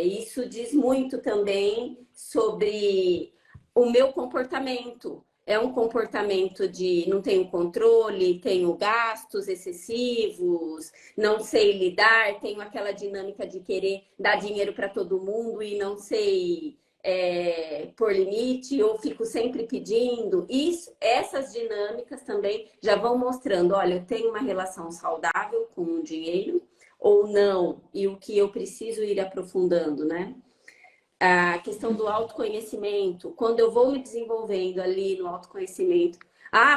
Isso diz muito também sobre o meu comportamento. É um comportamento de não tenho controle, tenho gastos excessivos, não sei lidar, tenho aquela dinâmica de querer dar dinheiro para todo mundo e não sei pôr limite, ou fico sempre pedindo. Essas dinâmicas também já vão mostrando, olha, eu tenho uma relação saudável com o dinheiro ou não, e o que eu preciso ir aprofundando, né? A questão do autoconhecimento, quando eu vou me desenvolvendo ali no autoconhecimento.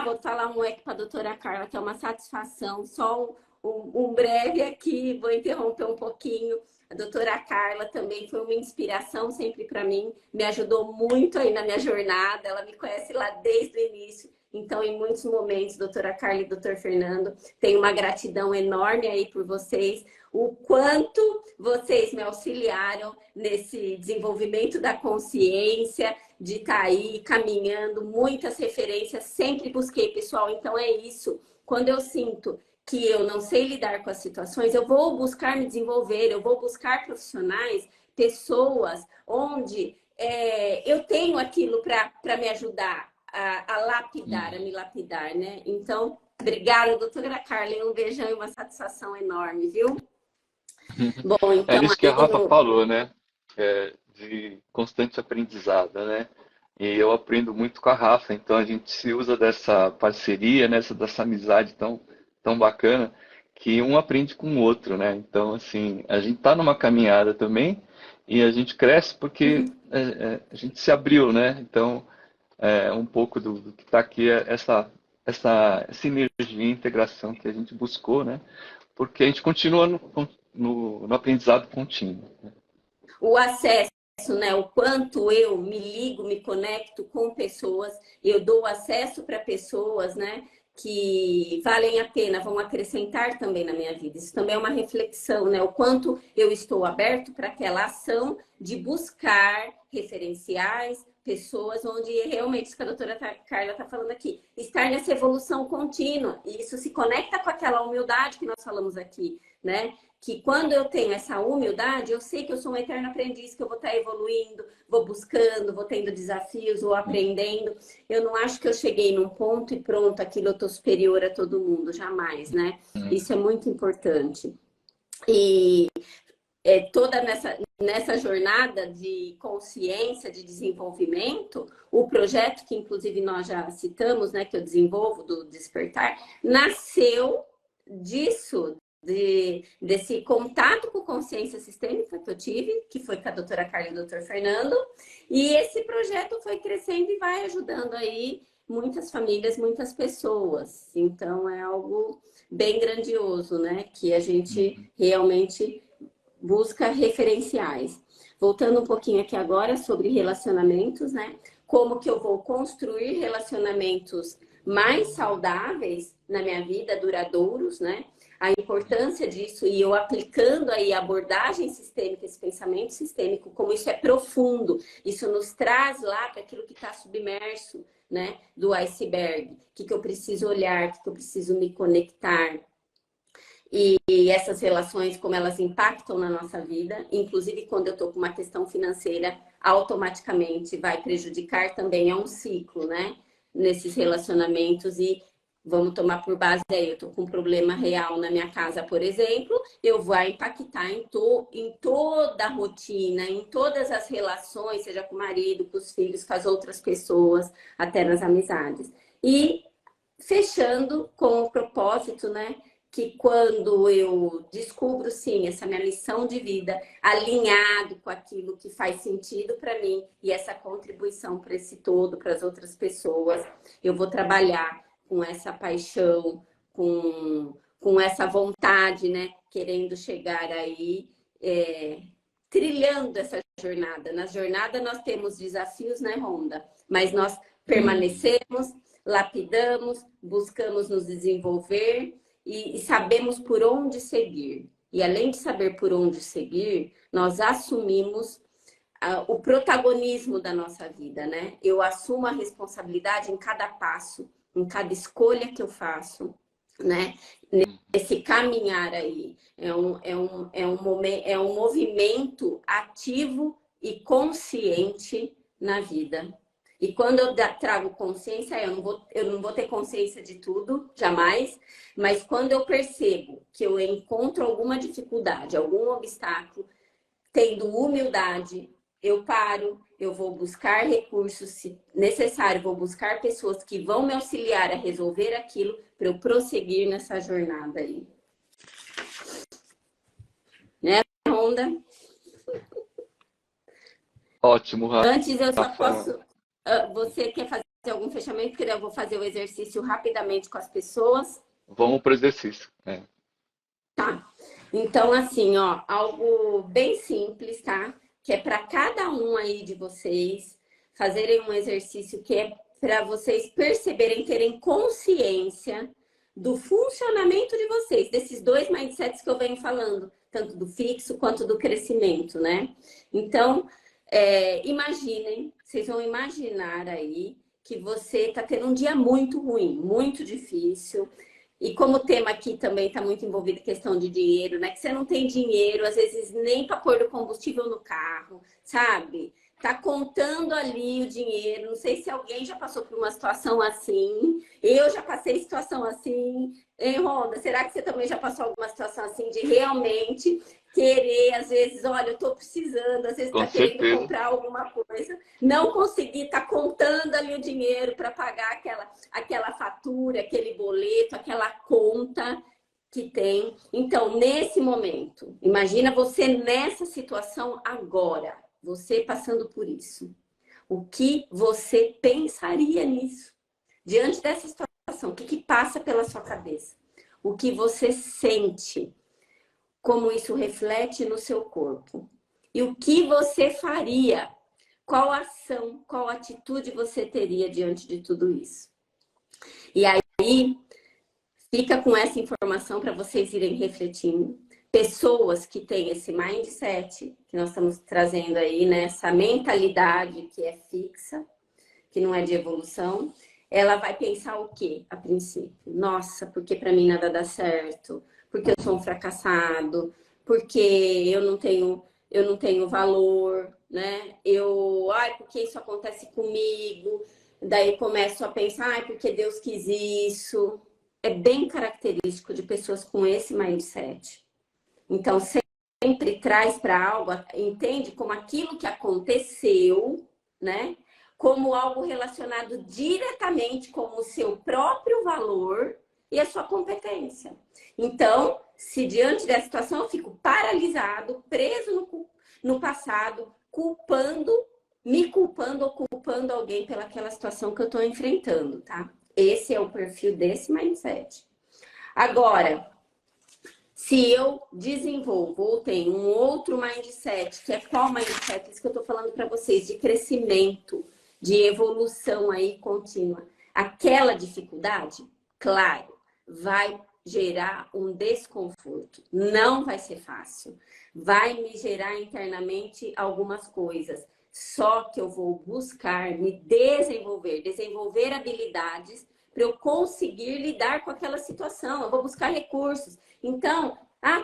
Vou falar um aqui para a doutora Carla, que é uma satisfação, só um breve aqui, vou interromper um pouquinho. A doutora Carla também foi uma inspiração sempre para mim, me ajudou muito aí na minha jornada, ela me conhece lá desde o início Então, em muitos momentos, doutora Carla e doutor Fernando, tenho uma gratidão enorme aí por vocês, o quanto vocês me auxiliaram nesse desenvolvimento da consciência, de estar aí caminhando, muitas referências, sempre busquei, pessoal. Então, é isso. Quando eu sinto que eu não sei lidar com as situações, eu vou buscar me desenvolver, eu vou buscar profissionais, pessoas onde eu tenho aquilo para me ajudar a lapidar, a me lapidar, né? Então, obrigada, doutora Carla, um beijão e uma satisfação enorme, viu? Bom, É então isso que a aí Rafa no... falou, né? De constante aprendizado, né? E eu aprendo muito com a Rafa, então a gente se usa dessa parceria, dessa amizade tão bacana, que um aprende com o outro, né? Então, assim, a gente tá numa caminhada também e a gente cresce porque a gente se abriu, né? Então, um pouco do que está aqui é essa sinergia e integração que a gente buscou, né? Porque a gente continua no aprendizado contínuo. o acesso, né? O quanto eu me ligo, me conecto com pessoas, eu dou acesso para pessoas, né? Que valem a pena, vão acrescentar também na minha vida. Isso também é uma reflexão, né? O quanto eu estou aberto para aquela ação de buscar referenciais, pessoas onde realmente, isso que a doutora Carla está falando aqui, estar nessa evolução contínua. E isso se conecta com aquela humildade que nós falamos aqui, né? Que quando eu tenho essa humildade, eu sei que eu sou um eterno aprendiz, que eu vou estar evoluindo, vou buscando, vou tendo desafios, vou aprendendo. Eu não acho que eu cheguei num ponto e pronto, aquilo eu estou superior a todo mundo, jamais, né? Isso é muito importante. E toda nessa jornada de consciência, de desenvolvimento, o projeto que inclusive nós já citamos, né, que eu desenvolvo do Despertar, nasceu disso, desse contato com consciência sistêmica que eu tive, que foi com a doutora Carla e o doutor Fernando, e esse projeto foi crescendo e vai ajudando aí muitas famílias, muitas pessoas. Então é algo bem grandioso, né? Que a gente realmente busca referenciais. Voltando um pouquinho aqui agora sobre relacionamentos, né? Como que eu vou construir relacionamentos mais saudáveis na minha vida, duradouros, né? A importância disso e eu aplicando aí a abordagem sistêmica, esse pensamento sistêmico, como isso é profundo, isso nos traz lá para aquilo que está submerso, né? Do iceberg, o que eu preciso olhar, o que eu preciso me conectar. E essas relações, como elas impactam na nossa vida, inclusive quando eu estou com uma questão financeira, automaticamente vai prejudicar também, é um ciclo, né? Nesses relacionamentos e vamos tomar por base aí, eu estou com um problema real na minha casa, por exemplo, eu vou impactar em toda a rotina, em todas as relações, seja com o marido, com os filhos, com as outras pessoas, até nas amizades. E fechando com o propósito, né? Que quando eu descubro, sim, essa minha missão de vida, alinhado com aquilo que faz sentido para mim e essa contribuição para esse todo, para as outras pessoas, eu vou trabalhar com essa paixão, com essa vontade, né? Querendo chegar aí, trilhando essa jornada. Na jornada nós temos desafios, né, Ronda? Mas nós permanecemos, lapidamos, buscamos nos desenvolver e sabemos por onde seguir. E além de saber por onde seguir, nós assumimos o protagonismo da nossa vida, né? Eu assumo a responsabilidade em cada passo, em cada escolha que eu faço, né? Nesse caminhar aí. É um movimento ativo e consciente na vida. E quando eu trago consciência, eu não vou ter consciência de tudo, jamais, mas quando eu percebo que eu encontro alguma dificuldade, algum obstáculo, tendo humildade, eu paro, eu vou buscar recursos, se necessário, vou buscar pessoas que vão me auxiliar a resolver aquilo para eu prosseguir nessa jornada aí. Né, Ronda? Ótimo, Antes eu só Rafa. posso... Você quer fazer algum fechamento? Porque eu vou fazer o exercício rapidamente com as pessoas. Vamos para o exercício. Tá. Então, assim, ó, algo bem simples, tá? Que é para cada um aí de vocês fazerem um exercício que é para vocês perceberem, terem consciência do funcionamento de vocês, desses dois mindsets que eu venho falando, tanto do fixo quanto do crescimento, né? Então, imaginem, vocês vão imaginar aí que você está tendo um dia muito ruim, muito difícil. E como o tema aqui também está muito envolvido em questão de dinheiro, né? Que você não tem dinheiro, às vezes, nem para pôr o combustível no carro, sabe? Tá contando ali o dinheiro. Não sei se alguém já passou por uma situação assim. Eu já passei situação assim. Hein, Ronda? Será que você também já passou alguma situação assim de realmente querer, às vezes, olha, eu tô precisando, às vezes Com tá querendo certeza. comprar alguma coisa, não conseguir, tá contando ali o dinheiro para pagar aquela fatura, aquele boleto, aquela conta que tem. Então, nesse momento, imagina você nessa situação agora, você passando por isso. O que você pensaria nisso? Diante dessa situação, o que passa pela sua cabeça? O que você sente? Como isso reflete no seu corpo? E o que você faria? Qual ação, qual atitude você teria diante de tudo isso? E aí, fica com essa informação para vocês irem refletindo. Pessoas que têm esse mindset, que nós estamos trazendo aí, né? Essa mentalidade que é fixa, que não é de evolução, ela vai pensar o quê a princípio? Nossa, porque para mim nada dá certo, porque eu sou um fracassado, porque eu não tenho valor, né? Porque isso acontece comigo. Daí começo a pensar, porque Deus quis isso. É bem característico de pessoas com esse mindset. Então, sempre traz para algo, entende como aquilo que aconteceu, né? Como algo relacionado diretamente com o seu próprio valor e a sua competência. Então, se diante dessa situação eu fico paralisado, preso no passado, me culpando ou culpando alguém pelaquela situação que eu estou enfrentando, tá? Esse é o perfil desse mindset. Agora, se eu desenvolvo ou tenho um outro mindset, que é qual mindset? Isso que eu estou falando para vocês, de crescimento, de evolução aí contínua. Aquela dificuldade, claro, vai gerar um desconforto. Não vai ser fácil. Vai me gerar internamente algumas coisas. Só que eu vou buscar me desenvolver habilidades para eu conseguir lidar com aquela situação. Eu vou buscar recursos. Então,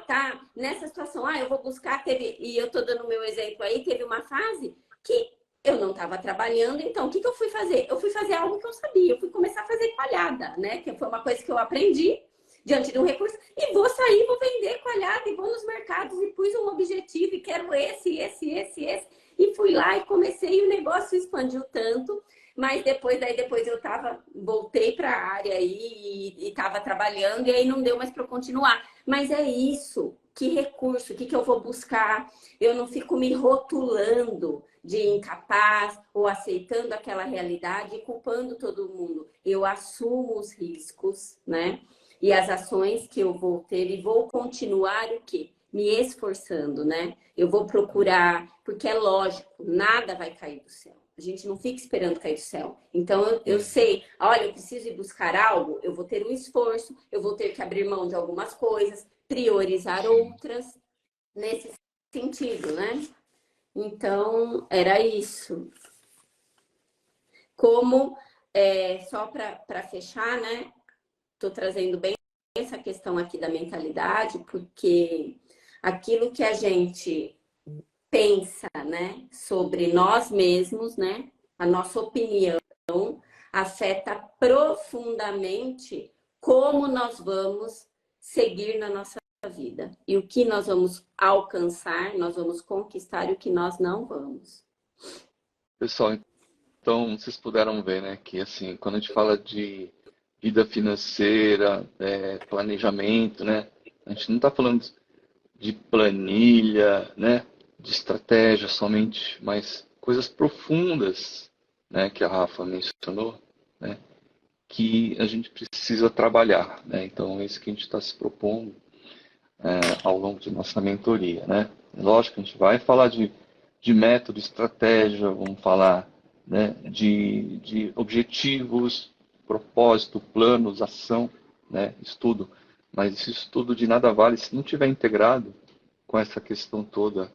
tá, nessa situação, eu vou buscar, e eu tô dando meu exemplo aí, teve uma fase que eu não estava trabalhando, então o que eu fui fazer? Eu fui fazer algo que eu sabia, eu fui começar a fazer coalhada, né? Que foi uma coisa que eu aprendi diante de um recurso, e vou sair, vou vender coalhada, e vou nos mercados, e pus um objetivo, e quero esse, e fui lá e comecei, e o negócio expandiu tanto, mas depois eu voltei para a área aí e estava trabalhando, e aí não deu mais para eu continuar. Mas é isso, que recurso, o que eu vou buscar? Eu não fico me rotulando de incapaz ou aceitando aquela realidade e culpando todo mundo. Eu assumo os riscos, né? E as ações que eu vou ter e vou continuar o quê? Me esforçando, né? Eu vou procurar, porque é lógico, nada vai cair do céu. A gente não fica esperando cair do céu. Então, eu sei, olha, eu preciso ir buscar algo, eu vou ter um esforço, eu vou ter que abrir mão de algumas coisas, priorizar outras, nesse sentido, né? Então, era isso. Como, só para fechar, né? Estou trazendo bem essa questão aqui da mentalidade, porque aquilo que a gente pensa, né, sobre nós mesmos, né, a nossa opinião afeta profundamente como nós vamos seguir na nossa vida e o que nós vamos alcançar, nós vamos conquistar e o que nós não vamos. Pessoal, então vocês puderam ver, né, que assim, quando a gente fala de vida financeira, planejamento, né, a gente não está falando de planilha, né, de estratégia somente, mas coisas profundas, né, que a Rafa mencionou, né, que a gente precisa trabalhar, né? Então, é isso que a gente está se propondo ao longo de nossa mentoria, né? Lógico que a gente vai falar de método, estratégia, vamos falar né, de objetivos, propósito, planos, ação, né, estudo. Mas esse estudo de nada vale se não tiver integrado com essa questão toda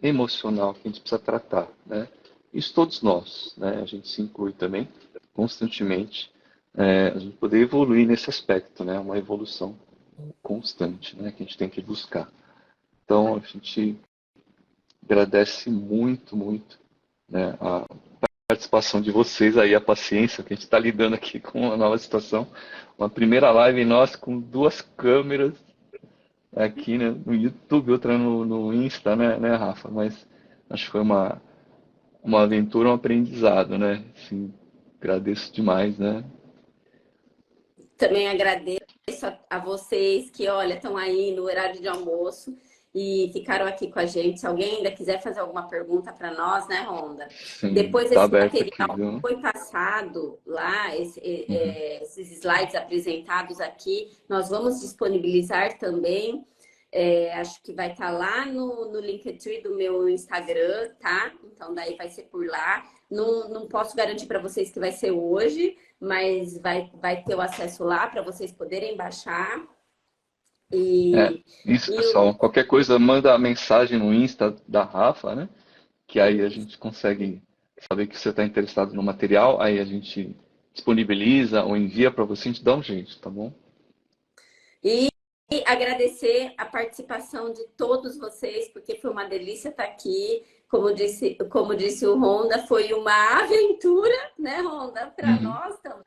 emocional que a gente precisa tratar, né? Isso todos nós, né? A gente se inclui também constantemente, a gente poder evoluir nesse aspecto, né? Uma evolução constante, né? Que a gente tem que buscar. Então a gente agradece muito, muito, né? A participação de vocês aí, a paciência que a gente está lidando aqui com uma nova situação. Uma primeira live nossa com duas câmeras aqui, né, no YouTube, outra no Insta, né, Rafa? Mas acho que foi uma aventura, um aprendizado, né? Assim, agradeço demais, né? Também agradeço a vocês que, olha, estão aí no horário de almoço e ficaram aqui com a gente. Se alguém ainda quiser fazer alguma pergunta para nós, né, Ronda? Sim, Depois tá esse aberto aqui, material viu? foi passado lá, Uhum. esses slides apresentados aqui, nós vamos disponibilizar também. Acho que vai estar lá no Linktree do meu Instagram, tá? Então daí vai ser por lá. Não posso garantir para vocês que vai ser hoje, mas vai ter o acesso lá para vocês poderem baixar. É, E, isso, e o- pessoal. Qualquer coisa, manda a mensagem no Insta da Rafa, né? Que aí a gente consegue saber que você está interessado no material, aí a gente disponibiliza ou envia para você, a gente dá um jeito, tá bom? e agradecer a participação de todos vocês, porque foi uma delícia estar aqui. Como disse o Ronda, foi uma aventura, né, Ronda, para Uhum. nós também.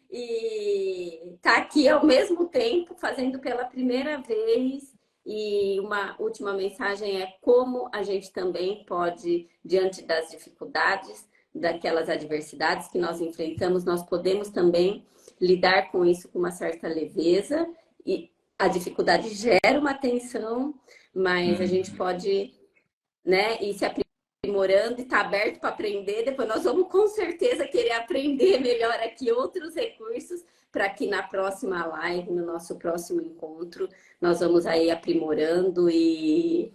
E tá aqui ao mesmo tempo, fazendo pela primeira vez. E uma última mensagem é como a gente também pode, diante das dificuldades, daquelas adversidades que nós enfrentamos, nós podemos também lidar com isso com uma certa leveza. E a dificuldade gera uma tensão, mas a gente Uhum. pode, né, ir se aprimorando e estar aberto para aprender. Depois nós vamos com certeza querer aprender melhor aqui outros recursos para que na próxima live, no nosso próximo encontro, nós vamos aí aprimorando e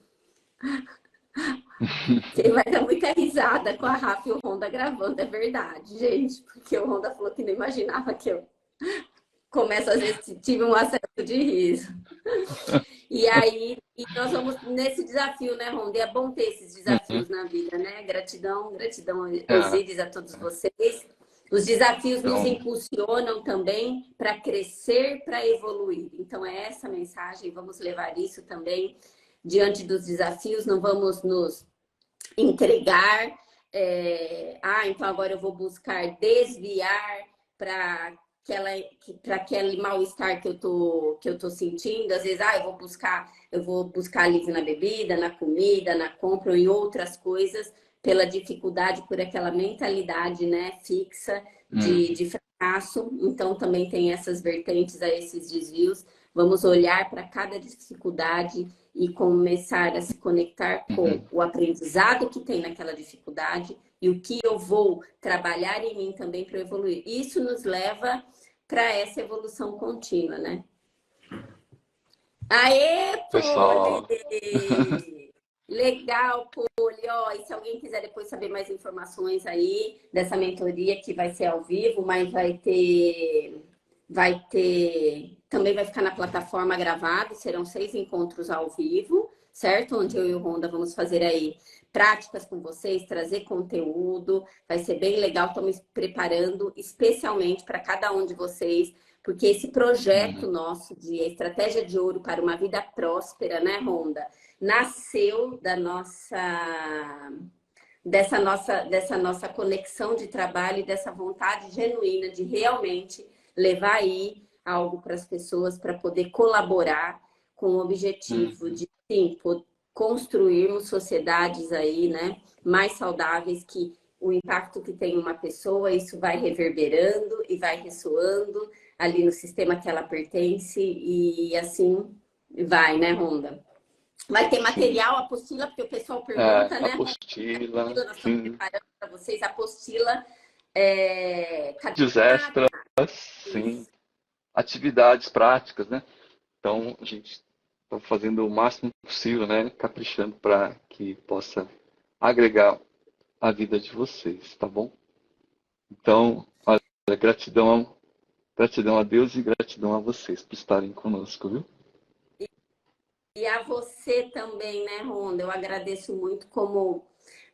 quem vai dar muita risada com a Rafa e o Honda gravando, é verdade, gente, porque o Honda falou que não imaginava que eu começo, às vezes, tive um acesso de riso. E aí, e nós vamos nesse desafio, né, Ronda? E é bom ter esses Uhum. desafios na vida, né? Gratidão, gratidão, Ah, Osíris, a todos vocês. Os desafios nos então, impulsionam também para crescer, para evoluir. Então, é essa a mensagem, vamos levar isso também diante dos desafios, não vamos nos entregar. Então agora eu vou buscar desviar para para aquele mal-estar que eu tô sentindo. Às vezes, eu vou buscar alívio na bebida, na comida, na compra ou em outras coisas, pela dificuldade, por aquela mentalidade, né, fixa uhum. de fracasso. Então também tem essas vertentes a esses desvios. Vamos olhar para cada dificuldade e começar a se conectar com Uhum. o aprendizado que tem naquela dificuldade e o que eu vou trabalhar em mim também para evoluir. Isso nos leva para essa evolução contínua, né? Aê, Poli! Pessoal, Legal, Poli. Ó, e se alguém quiser depois saber mais informações aí dessa mentoria que vai ser ao vivo, mas também vai ficar na plataforma gravado, serão 6 encontros ao vivo, certo? Onde eu e o Ronda vamos fazer aí práticas com vocês, trazer conteúdo, vai ser bem legal, estamos preparando especialmente para cada um de vocês, porque esse projeto uhum. nosso de estratégia de ouro para uma vida próspera, né, Ronda? Nasceu dessa nossa conexão de trabalho e dessa vontade genuína de realmente levar aí algo para as pessoas para poder colaborar com o objetivo Uhum. de sim, construirmos sociedades aí, né, mais saudáveis que o impacto que tem uma pessoa, isso vai reverberando e vai ressoando ali no sistema que ela pertence e assim vai, né, Ronda? Vai ter Sim. material, apostila, porque o pessoal pergunta, né, Ronda? Apostila, Nós estamos sim. preparando para vocês a apostila. Cadê? Vídeos Ah, extras, tá. sim. Isso. Atividades práticas, né? Então, a gente está fazendo o máximo possível, né? Caprichando para que possa agregar a vida de vocês, tá bom? Então, olha, gratidão a Deus e gratidão a vocês por estarem conosco, viu? E a você também, né, Ronda? Eu agradeço muito como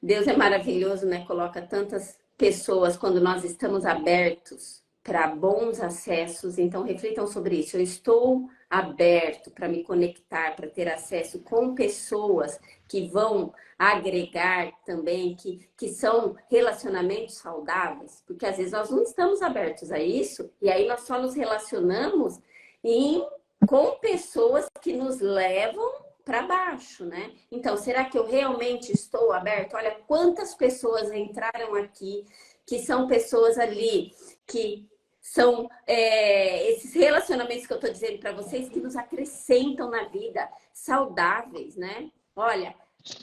Deus é maravilhoso, né? Coloca tantas pessoas quando nós estamos abertos para bons acessos. Então, reflitam sobre isso. Eu estou aberto para me conectar, para ter acesso com pessoas que vão agregar também, que são relacionamentos saudáveis, porque às vezes nós não estamos abertos a isso, e aí nós só nos relacionamos em com pessoas que nos levam para baixo, né? Então, será que eu realmente estou aberto? Olha quantas pessoas entraram aqui, que são pessoas ali, que são esses relacionamentos que eu estou dizendo para vocês, que nos acrescentam na vida, saudáveis, né? Olha,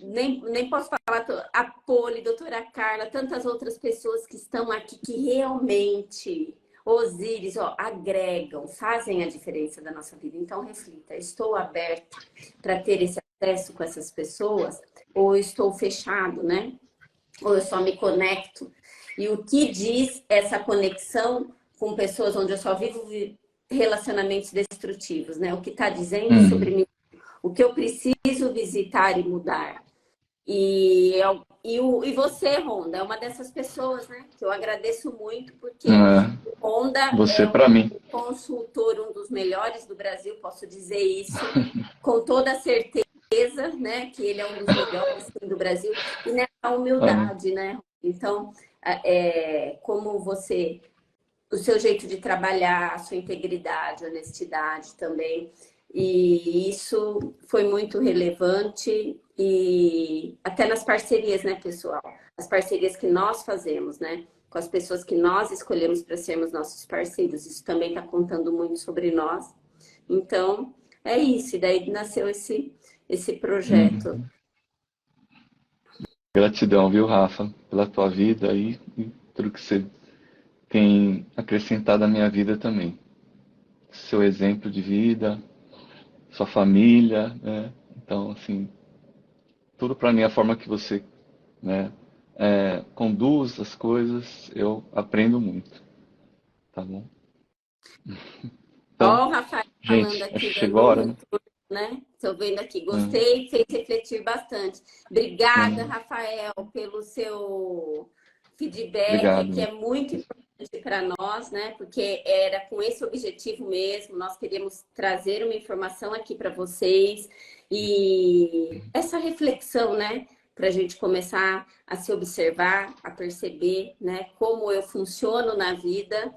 nem posso falar a Poli, doutora Carla, tantas outras pessoas que estão aqui que realmente Osíris, ó, agregam, fazem a diferença da nossa vida. Então, reflita, estou aberta para ter esse acesso com essas pessoas ou estou fechado, né? Ou eu só me conecto? E o que diz essa conexão com pessoas onde eu só vivo relacionamentos destrutivos, né? O que está dizendo sobre Uhum. mim? O que eu preciso visitar e mudar? E você, Ronda, é uma dessas pessoas, né? Que eu agradeço muito, porque É, o Ronda você é para um mim. consultor, um dos melhores do Brasil, posso dizer isso, com toda certeza, né? Que ele é um dos melhores sim, do Brasil, e nessa Ah, humildade, né? Então, como você o seu jeito de trabalhar, a sua integridade, honestidade também. E isso foi muito relevante e até nas parcerias, né, pessoal? As parcerias que nós fazemos, né? Com as pessoas que nós escolhemos para sermos nossos parceiros. Isso também está contando muito sobre nós. Então, é isso. E daí nasceu esse projeto. uhum. Gratidão, viu, Rafa, pela tua vida aí e tudo que você tem acrescentado à minha vida também. Seu exemplo de vida, sua família, né? Então, assim, tudo para mim, a forma que você, né, conduz as coisas, eu aprendo muito, tá bom? Então, Ó, o Rafael falando gente, acho aqui, que chegou dando a um hora, né? retorno, né? Estou vendo aqui, É, gostei, fez refletir bastante. Obrigada, é, Rafael, pelo seu feedback, que obrigado. é muito importante para nós, né? Porque era com esse objetivo mesmo, nós queríamos trazer uma informação aqui para vocês e essa reflexão, né? Para a gente começar a se observar, a perceber, né? Como eu funciono na vida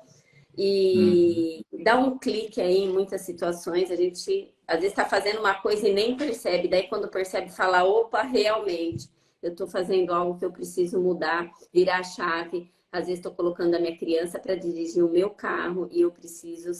Uhum. e dá um clique aí em muitas situações. A gente às vezes está fazendo uma coisa e nem percebe. Daí, quando percebe, fala: opa, realmente, eu estou fazendo algo que eu preciso mudar, virar a chave. Às vezes, estou colocando a minha criança para dirigir o meu carro e eu preciso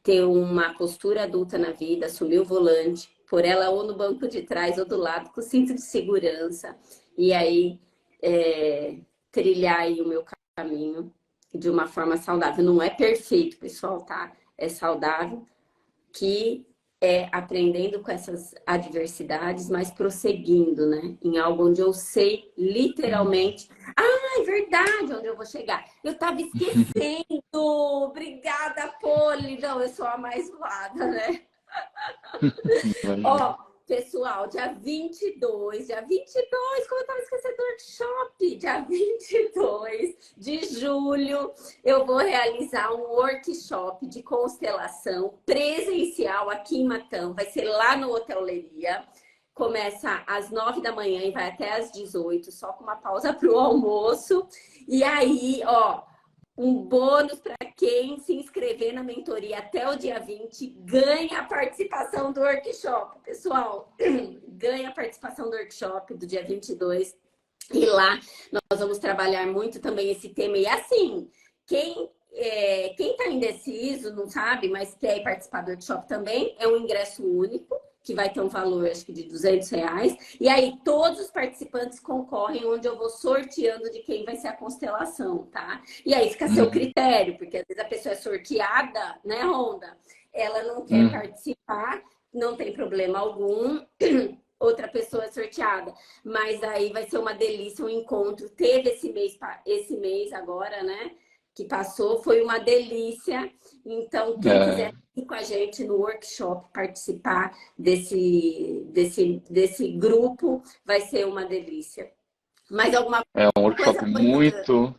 ter uma postura adulta na vida, assumir o volante, pôr ela ou no banco de trás ou do lado, com cinto de segurança. E aí, é, trilhar aí o meu caminho de uma forma saudável. Não é perfeito, pessoal, tá? É saudável, que é aprendendo com essas adversidades, mas prosseguindo, né? Em algo onde eu sei literalmente. Ah, é verdade, onde eu vou chegar. Eu estava esquecendo. Obrigada, Poli. Não, eu sou a mais voada, né? Imagina. Ó, pessoal, dia 22, como eu estava esquecendo do workshop, dia 22 de julho, eu vou realizar um workshop de constelação presencial aqui em Matão. Vai ser lá no Hotel Leria. Começa às 9 da manhã e vai até às 18, só com uma pausa para o almoço. E aí, ó, um bônus para quem se inscrever na mentoria até o dia 20 ganha a participação do workshop. Pessoal, ganha a participação do workshop do dia 22. E lá nós vamos trabalhar muito também esse tema. E assim, quem está indeciso, não sabe, mas quer participar do workshop também, é um ingresso único, que vai ter um valor, acho que de R$ 200. E aí, todos os participantes concorrem, onde eu vou sorteando de quem vai ser a constelação, tá? E aí fica a seu Uhum. critério, porque às vezes a pessoa é sorteada, né, Ronda? Ela não quer Uhum. participar, não tem problema algum. outra pessoa sorteada. Mas aí vai ser uma delícia, um encontro. Teve esse mês agora, né? Que passou, foi uma delícia. Então, quem quiser É, ir com a gente no workshop, participar desse grupo, vai ser uma delícia. Mais alguma é um workshop coisa, Poliana? muito,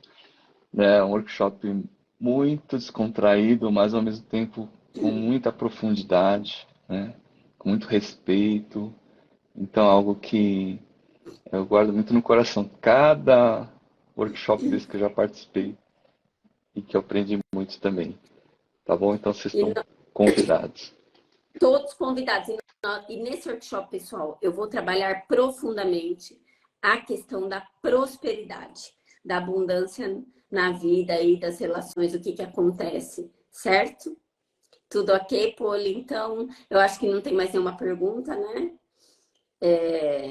né, um workshop muito descontraído, mas ao mesmo tempo com muita profundidade, né, com muito respeito. Então, algo que eu guardo muito no coração. Cada workshop desse que eu já participei e que eu aprendi muito também. Tá bom? Então, vocês E estão convidados. todos convidados. E nesse workshop, pessoal, eu vou trabalhar profundamente a questão da prosperidade, da abundância na vida e das relações, o que que acontece, certo? Tudo ok, Poli? Então, eu acho que não tem mais nenhuma pergunta, né? É...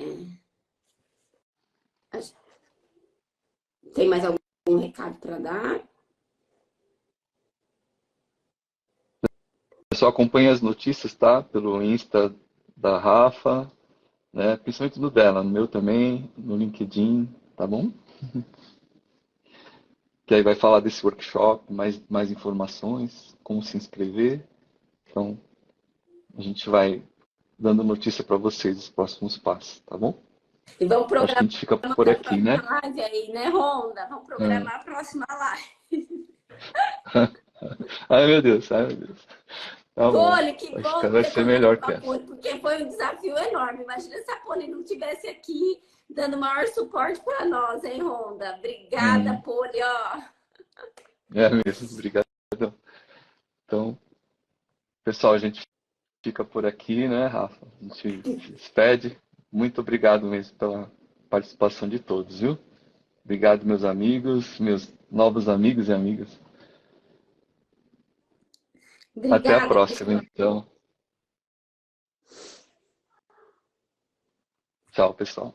Tem mais algum recado para dar? Pessoal, acompanhe as notícias, tá? Pelo Insta da Rafa, né? Principalmente do dela, no meu também, no LinkedIn, tá bom? Que aí vai falar desse workshop, mais informações, como se inscrever. Então, a gente vai dando notícia para vocês dos próximos passos, tá bom? E vamos Acho que programar a gente fica por a aqui, próxima né? live aí, né, Ronda? Vamos É. programar a próxima live. Ai, meu Deus, ai, meu Deus. Tá bom. Poli, que Acho que bom vai ter ser conversado melhor com a que essa. Poli, porque foi um desafio enorme. Imagina se a Poli não estivesse aqui dando maior suporte para nós, hein, Ronda? Obrigada, Hum, Poli, ó. é mesmo, obrigado. Então, pessoal, a gente fica por aqui, né, Rafa? A gente se despede. Muito obrigado mesmo pela participação de todos, viu? Obrigado, meus amigos, meus novos amigos e amigas. Até a Obrigada, próxima, pessoal. então. Tchau, pessoal.